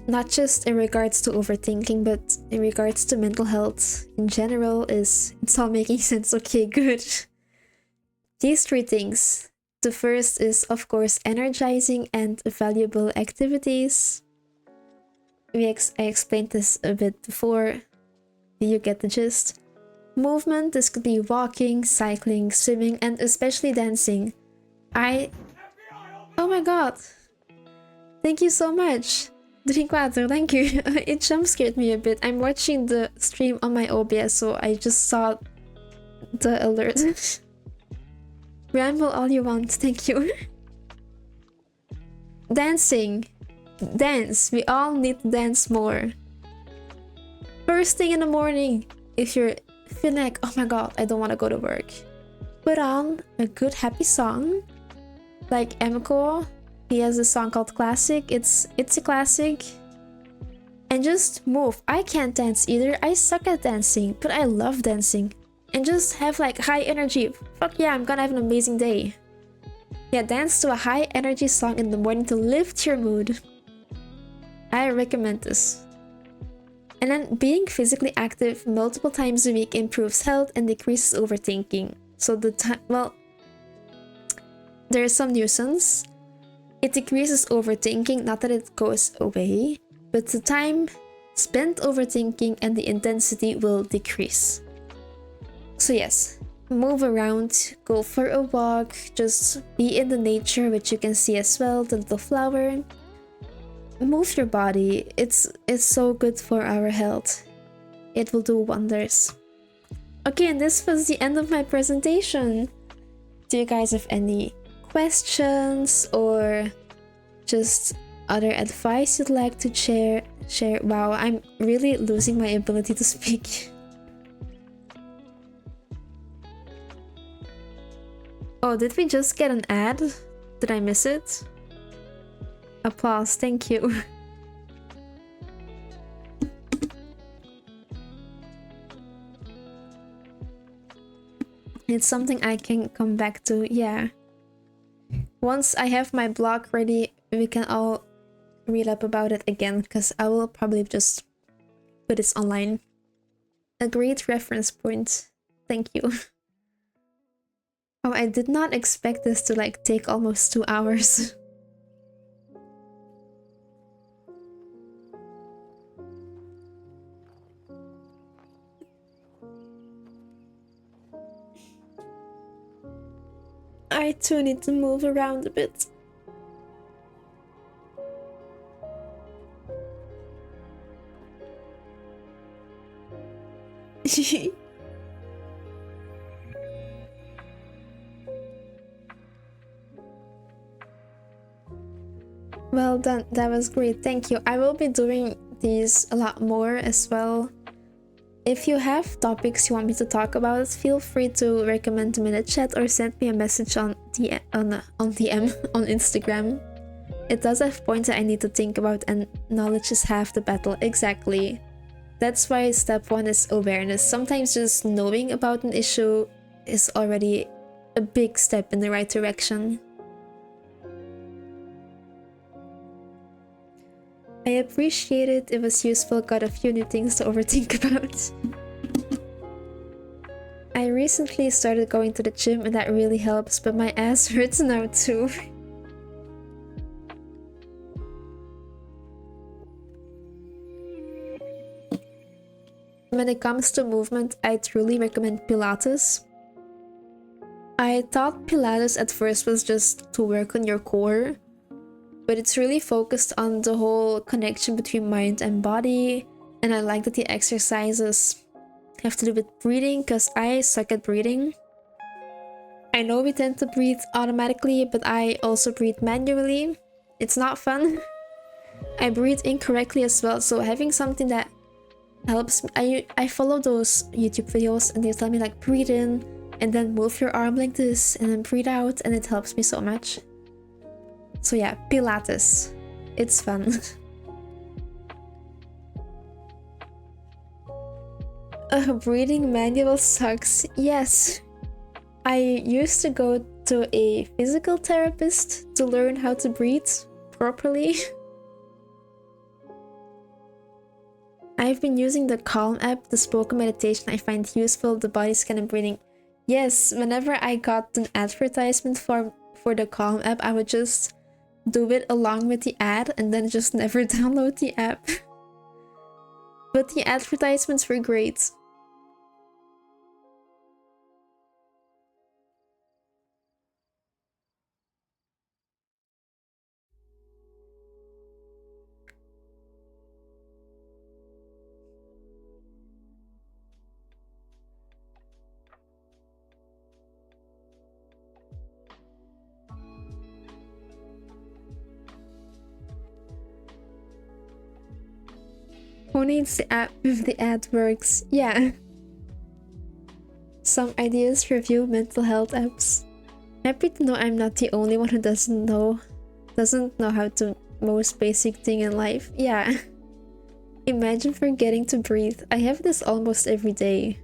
not just in regards to overthinking, but in regards to mental health in general, is... It's all making sense. Okay, good. These three things. The first is, of course, energizing and valuable activities. I explained this a bit before. You get the gist. Movement, this could be walking, cycling, swimming, and especially dancing. Oh my god! Thank you so much! Drink water, thank you. It jump scared me a bit. I'm watching the stream on my OBS, so I just saw the alert. Ramble all you want, thank you. Dancing. Dance. We all need to dance more. First thing in the morning, if you're feeling like, oh my god, I don't want to go to work, put on a good happy song. Like Emco, he has a song called Classic. It's a classic. And just move. I can't dance either. I suck at dancing, but I love dancing. And just have like high energy. Fuck yeah, I'm gonna have an amazing day. Yeah, dance to a high energy song in the morning to lift your mood. I recommend this. And then being physically active multiple times a week improves health and decreases overthinking. So there's some nuisance. It decreases overthinking, not that it goes away, but the time spent overthinking and the intensity will decrease. So yes, move around, go for a walk, just be in the nature, which you can see as well, the little flower. Move your body. It's so good for our health. It will do wonders. Okay, and this was the end of my presentation. Do you guys have any questions or just other advice you'd like to share? Wow, I'm really losing my ability to speak. Oh, did we just get an ad? Did I miss it? Applause, thank you. It's something I can come back to, yeah. Once I have my blog ready, we can all read up about it again, because I will probably just put this online. A great reference point. Thank you. Oh, I did not expect this to like take almost 2 hours. I too need to move around a bit. Well done, that was great, thank you. I will be doing these a lot more as well. If you have topics you want me to talk about, feel free to recommend them in the chat or send me a message on DM on Instagram. It does have points that I need to think about, and knowledge is half the battle. Exactly. That's why step 1 is awareness. Sometimes just knowing about an issue is already a big step in the right direction. I appreciate it. It was useful. Got a few new things to overthink about. I recently started going to the gym and that really helps, but my ass hurts now too. When it comes to movement, I truly recommend Pilates. I thought Pilates at first was just to work on your core, but it's really focused on the whole connection between mind and body, and I like that the exercises have to do with breathing because I suck at breathing. I know we tend to breathe automatically, but I also breathe manually. It's not fun. I breathe incorrectly as well, so having something that helps me. I follow those YouTube videos and they tell me like breathe in and then move your arm like this and then breathe out, and it helps me so much. So yeah, Pilates. It's fun. A breathing manual sucks. Yes. I used to go to a physical therapist to learn how to breathe properly. I've been using the Calm app, the spoken meditation I find useful, the body scan and breathing. Yes, whenever I got an advertisement for the Calm app, I would just do it along with the ad and then just never download the app. But the advertisements were great. Who needs the app if the ad works? Yeah. Some ideas review mental health apps. Happy to know I'm not the only one who doesn't know how to most basic thing in life. Yeah. Imagine forgetting to breathe. I have this almost every day.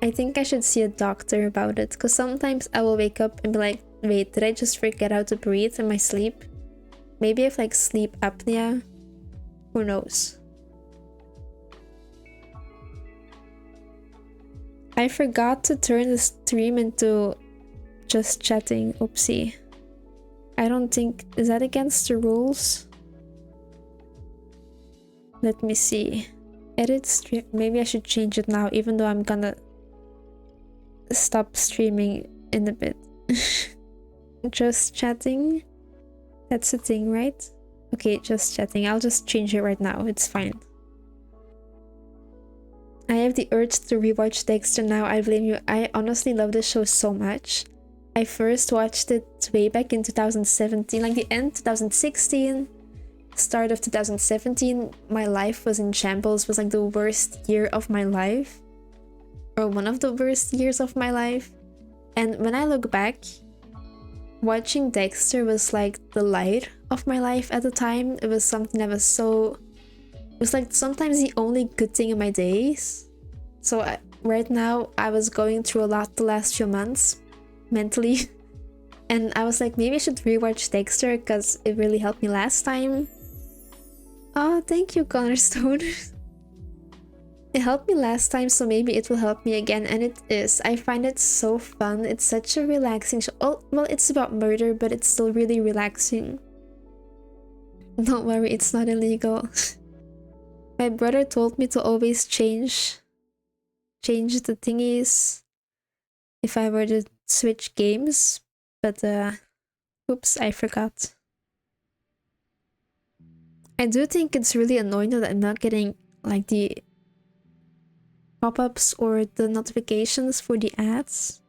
I think I should see a doctor about it, because sometimes I will wake up and be like, wait, did I just forget how to breathe in my sleep? Maybe I have like sleep apnea. Who knows? I forgot to turn the stream into just chatting. Oopsie. I don't think... Is that against the rules? Let me see. Edit stream. Maybe I should change it now, even though I'm gonna stop streaming in a bit. Just chatting? That's the thing, right? Okay, just chatting. I'll just change it right now. It's fine. I have the urge to rewatch Dexter now. I blame you. I honestly love this show so much. I first watched it way back in 2017, like the end 2016, start of 2017. My life was in shambles. It was like the worst year of my life, or one of the worst years of my life. And when I look back, watching Dexter was like the light of my life at the time. It was something that was so... It was like sometimes the only good thing in my days. So right now I was going through a lot the last few months, mentally. And I was like, maybe I should rewatch Dexter because it really helped me last time. Oh, thank you, Cornerstone. It helped me last time, so maybe it will help me again, and it is. I find it so fun. It's such a relaxing show. Oh, well, it's about murder, but it's still really relaxing. Don't worry, it's not illegal. My brother told me to always change the thingies if I were to switch games, but oops, I forgot. I do think it's really annoying that I'm not getting like the pop-ups or the notifications for the ads.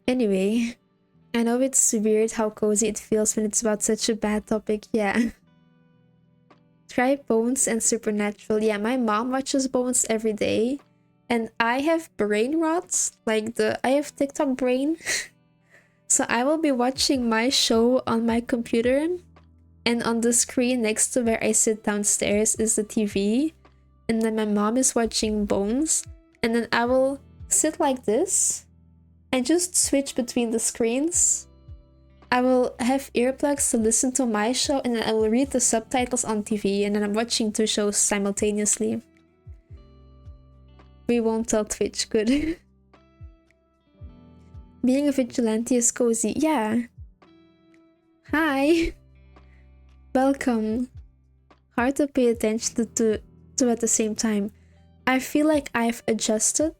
Anyway, I know it's weird how cozy it feels when it's about such a bad topic, yeah. Try Bones and Supernatural. Yeah, my mom watches Bones every day. And I have brain rots, I have TikTok brain. So I will be watching my show on my computer. And on the screen next to where I sit downstairs is the TV. And then my mom is watching Bones. And then I will sit like this and just switch between the screens. I will have earplugs to listen to my show, and then I will read the subtitles on TV, and then I'm watching two shows simultaneously. We won't tell Twitch, good. Being a vigilante is cozy, yeah. Hi. Welcome. Hard to pay attention to at the same time. I feel like I've adjusted.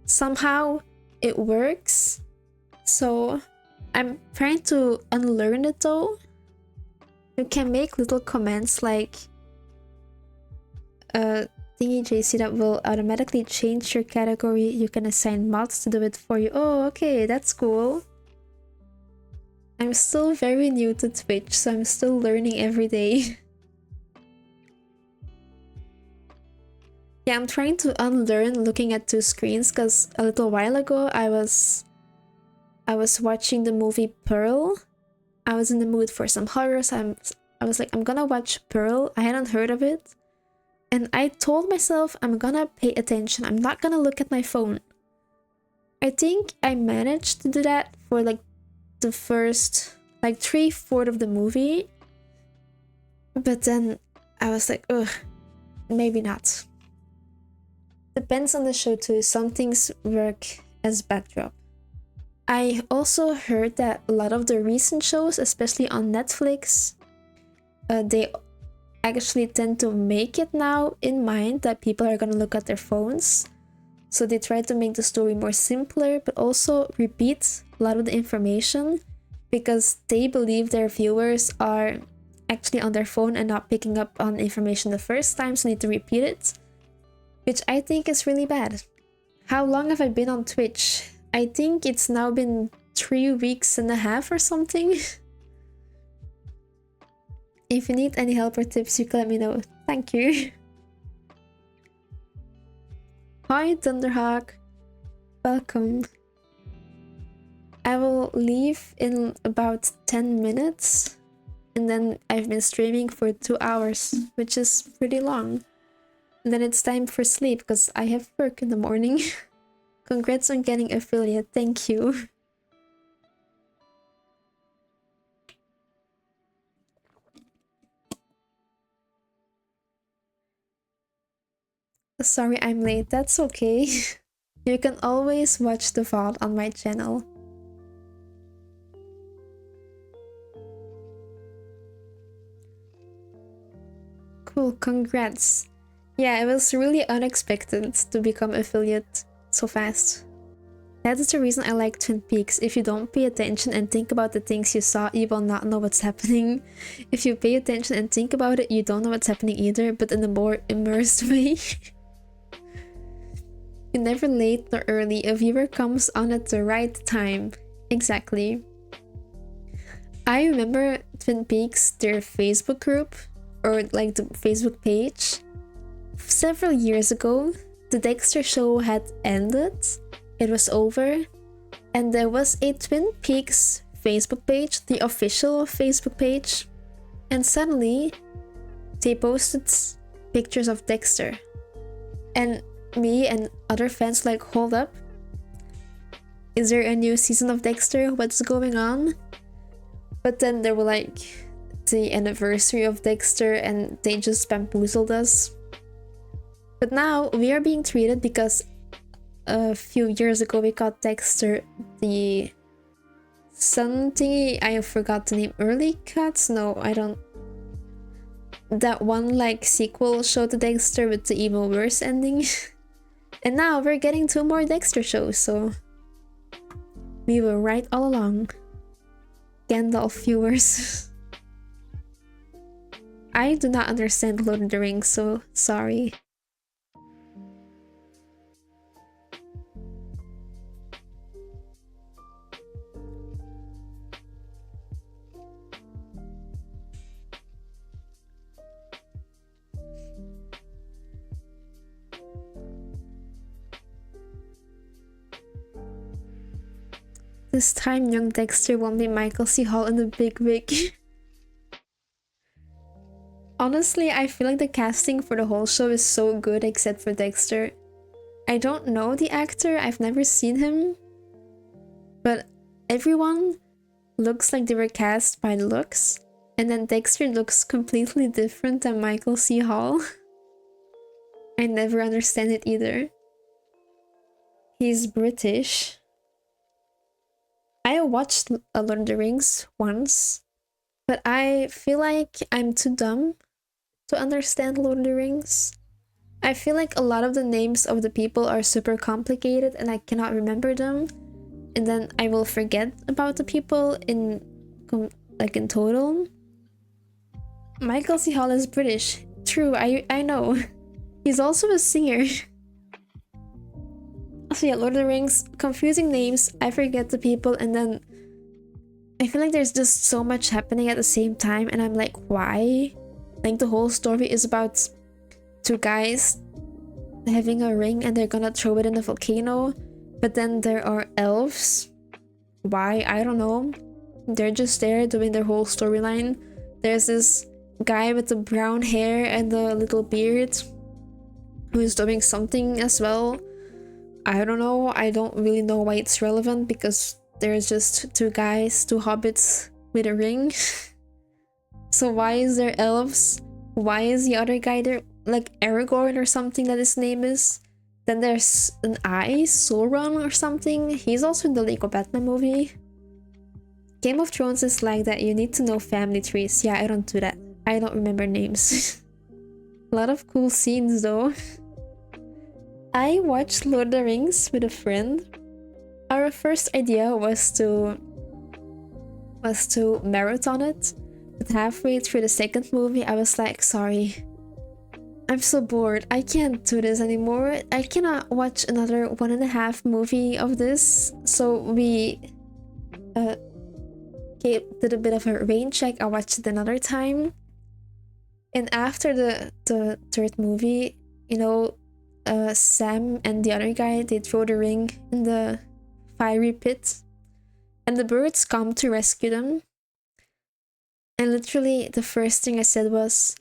Somehow it works. So I'm trying to unlearn it though. You can make little comments like thingy JC that will automatically change your category. You can assign mods to do it for you. Oh, okay, that's cool. I'm still very new to Twitch, so I'm still learning every day. Yeah, I'm trying to unlearn looking at two screens because a little while ago I was watching the movie Pearl. I was in the mood for some horror, so I was like, I'm gonna watch Pearl. I hadn't heard of it. And I told myself I'm gonna pay attention. I'm not gonna look at my phone. I think I managed to do that for like the first 3/4 of the movie. But then I was like, ugh, maybe not. Depends on the show too. Some things work as backdrop. I also heard that a lot of the recent shows, especially on Netflix, they actually tend to make it now in mind that people are gonna look at their phones. So they try to make the story more simpler, but also repeat a lot of the information because they believe their viewers are actually on their phone and not picking up on information the first time, so need to repeat it, which I think is really bad. How long have I been on Twitch? I think it's now been 3 weeks and a half or something. If you need any help or tips, you can let me know. Thank you. Hi, Thunderhawk. Welcome. I will leave in about 10 minutes. And then I've been streaming for 2 hours, which is pretty long. And then it's time for sleep because I have work in the morning. Congrats on getting affiliate. Thank you. Sorry I'm late, that's okay. You can always watch the VOD on my channel. Cool, congrats. Yeah, it was really unexpected to become affiliate so fast. That is the reason I like Twin Peaks. If you don't pay attention and think about the things you saw, you will not know what's happening. If you pay attention and think about it, you don't know what's happening either, but in a more immersed way. You're never late nor early. A viewer comes on at the right time. Exactly. I remember Twin Peaks, their Facebook group, or like the Facebook page. Several years ago, the Dexter show had ended. It was over. And there was a Twin Peaks Facebook page, the official Facebook page. And suddenly, they posted pictures of Dexter. And me and other fans like, hold up. Is there a new season of Dexter? What's going on? But then there were like the anniversary of Dexter and they just bamboozled us. But now we are being treated because a few years ago we got Dexter the Sun thingy. I forgot the name. Early Cuts? No, I don't. That one like sequel show to Dexter with the evil worse ending. And now we're getting 2 more Dexter shows, so we were right all along. Gandalf viewers. I do not understand Lord of the Rings, so sorry. This time, young Dexter won't be Michael C. Hall in the big wig. Honestly, I feel like the casting for the whole show is so good except for Dexter. I don't know the actor, I've never seen him, but everyone looks like they were cast by the looks, and then Dexter looks completely different than Michael C. Hall. I never understand it either. He's British. I watched Lord of the Rings once, but I feel like I'm too dumb to understand Lord of the Rings. I feel like a lot of the names of the people are super complicated and I cannot remember them. And then I will forget about the people in total. Michael C. Hall is British. True, I know. He's also a singer. So yeah, Lord of the Rings, confusing names, I forget the people, and then I feel like there's just so much happening at the same time, and I'm like, why? Like, the whole story is about two guys having a ring and they're gonna throw it in a volcano, but then there are elves. Why? I don't know. They're just there doing their whole storyline. There's this guy with the brown hair and the little beard who's doing something as well. I don't know. I don't really know why it's relevant because there's just two guys, two hobbits with a ring. So why is there elves? Why is the other guy there? Like Aragorn or something that his name is. Then there's an eye, Sauron or something. He's also in the Lego Batman movie. Game of Thrones is like that. You need to know family trees. Yeah, I don't do that. I don't remember names. A lot of cool scenes though. I watched Lord of the Rings with a friend. Our first idea was to marathon it, but halfway through the second movie I was like, sorry, I'm so bored, I can't do this anymore, I cannot watch another 1.5 movie of this. So we did a bit of a rain check. I watched it another time, and after the third movie, you know, Sam and the other guy, they throw the ring in the fiery pit and the birds come to rescue them. And literally the first thing I said was,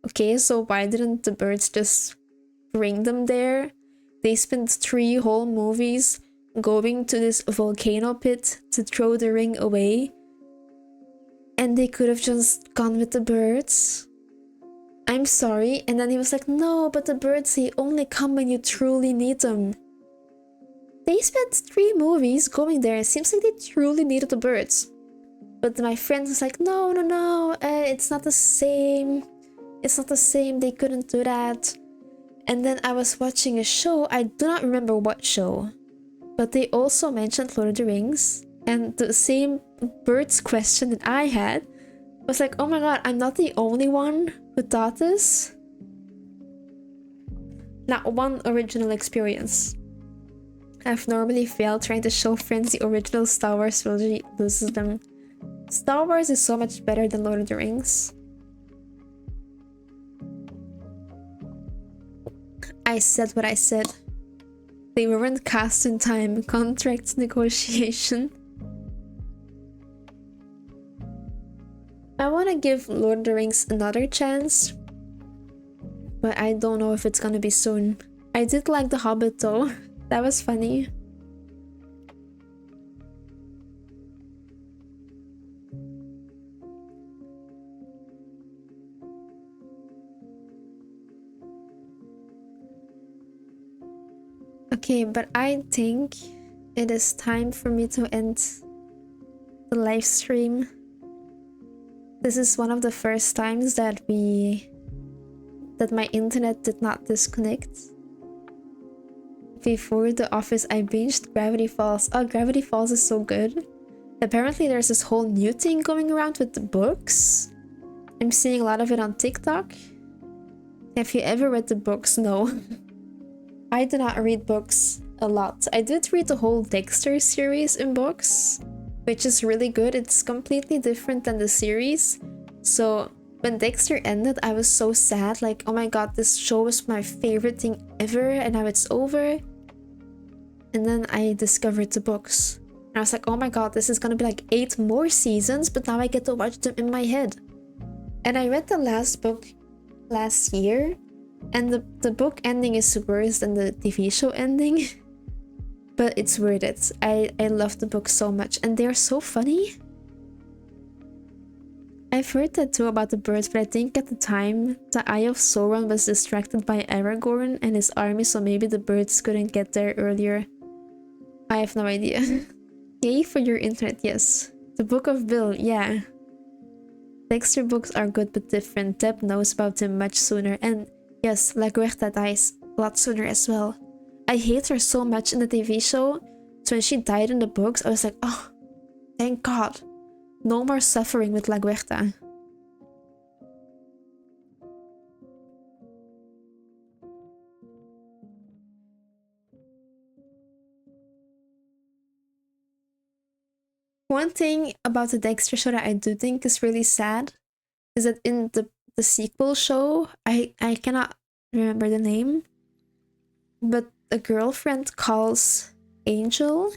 okay, so why didn't the birds just bring them there? They spent 3 whole movies going to this volcano pit to throw the ring away, and they could have just gone with the birds. I'm sorry. And then he was like, no, but the birds, they only come when you truly need them. They spent 3 movies going there. It seems like they truly needed the birds. But my friend was like, no, it's not the same. It's not the same. They couldn't do that. And then I was watching a show. I do not remember what show, but they also mentioned Lord of the Rings. And the same birds question that I had was like, oh my god, I'm not the only one who thought this. Not one original experience. I've normally failed trying to show friends the original Star Wars trilogy loses them. Star Wars is so much better than Lord of the Rings. I said what I said. They weren't cast in time. Contract negotiation. I want to give Lord of the Rings another chance, but I don't know if it's gonna be soon. I did like The Hobbit though. That was funny. Okay, but I think it is time for me to end the live stream. This is one of the first times that my internet did not disconnect. Before The Office, I binged Gravity Falls. Oh, Gravity Falls is so good. Apparently there's this whole new thing going around with the books. I'm seeing a lot of it on TikTok. Have you ever read the books? No. I do not read books a lot. I did read the whole Dexter series in books, which is really good. It's completely different than the series. So when Dexter ended, I was so sad. Like, oh my god, this show was my favorite thing ever, and now it's over. And then I discovered the books. And I was like, oh my god, this is gonna be like 8 more seasons, but now I get to watch them in my head. And I read the last book last year, and the book ending is worse than the TV show ending. But it's worth it. I love the book so much, and they're so funny. I've heard that too about the birds, but I think at the time, the Eye of Sauron was distracted by Aragorn and his army, so maybe the birds couldn't get there earlier. I have no idea. Yay for your internet, yes. The Book of Bill, yeah. Dexter books are good but different. Deb knows about him much sooner, and yes, La Guerta dies a lot sooner as well. I hate her so much in the TV show, so when she died in the books, I was like, oh, thank God. No more suffering with La Guerta. One thing about the Dexter show that I do think is really sad is that in the sequel show, I cannot remember the name, but the girlfriend calls Angel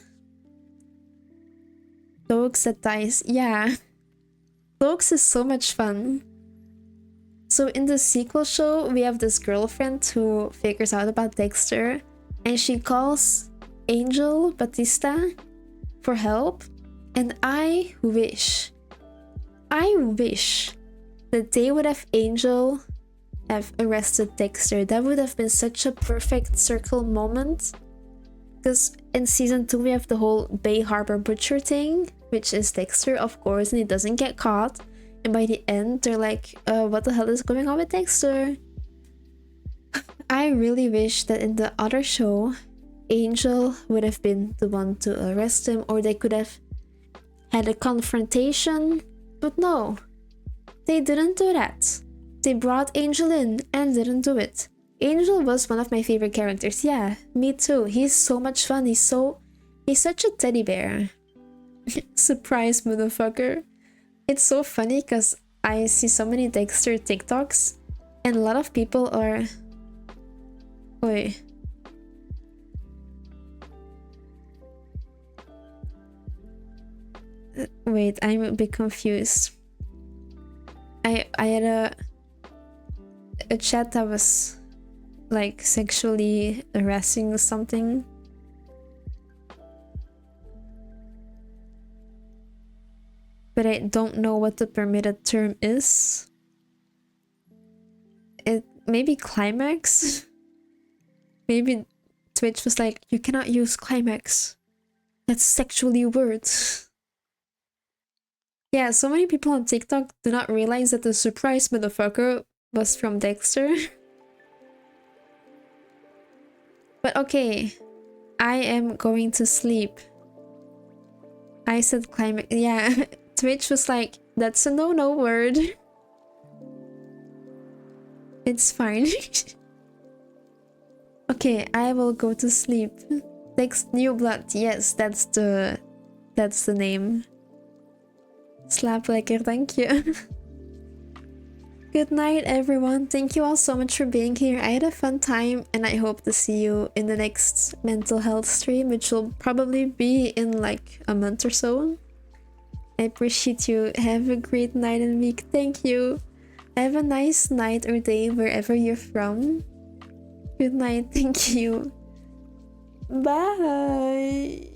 Dogs that dies. Yeah. Dogs is so much fun. So in the sequel show, we have this girlfriend who figures out about Dexter, and she calls Angel Batista for help. And I wish that they would have Angel have arrested Dexter. That would have been such a perfect circle moment. Because in season 2 we have the whole Bay Harbor Butcher thing, which is Dexter, of course, and he doesn't get caught. And by the end, they're like, what the hell is going on with Dexter? I really wish that in the other show, Angel would have been the one to arrest him, or they could have had a confrontation, but no, they didn't do that. They brought Angel in and didn't do it. Angel was one of my favorite characters. Yeah, me too. He's so much fun. He's such a teddy bear. Surprise, motherfucker. It's so funny because I see so many Dexter TikToks, and a lot of people are... Oi. Wait, I'm a bit confused. I had a chat that was like sexually harassing something. But I don't know what the permitted term is. It maybe climax? Maybe Twitch was like, you cannot use climax. That's sexually weird. Yeah, so many people on TikTok do not realize that the surprise motherfucker was from Dexter. But okay, I am going to sleep. I said climax. Yeah, Twitch was like, that's a no-no word. It's fine. Okay, I will go to sleep. Next New Blood. Yes, that's the name. Slaap lekker, thank you. Good night, everyone. Thank you all so much for being here. I had a fun time, and I hope to see you in the next mental health stream, which will probably be in like a month or so. I appreciate you. Have a great night and week. Thank you. Have a nice night or day wherever you're from. Good night. Thank you. Bye.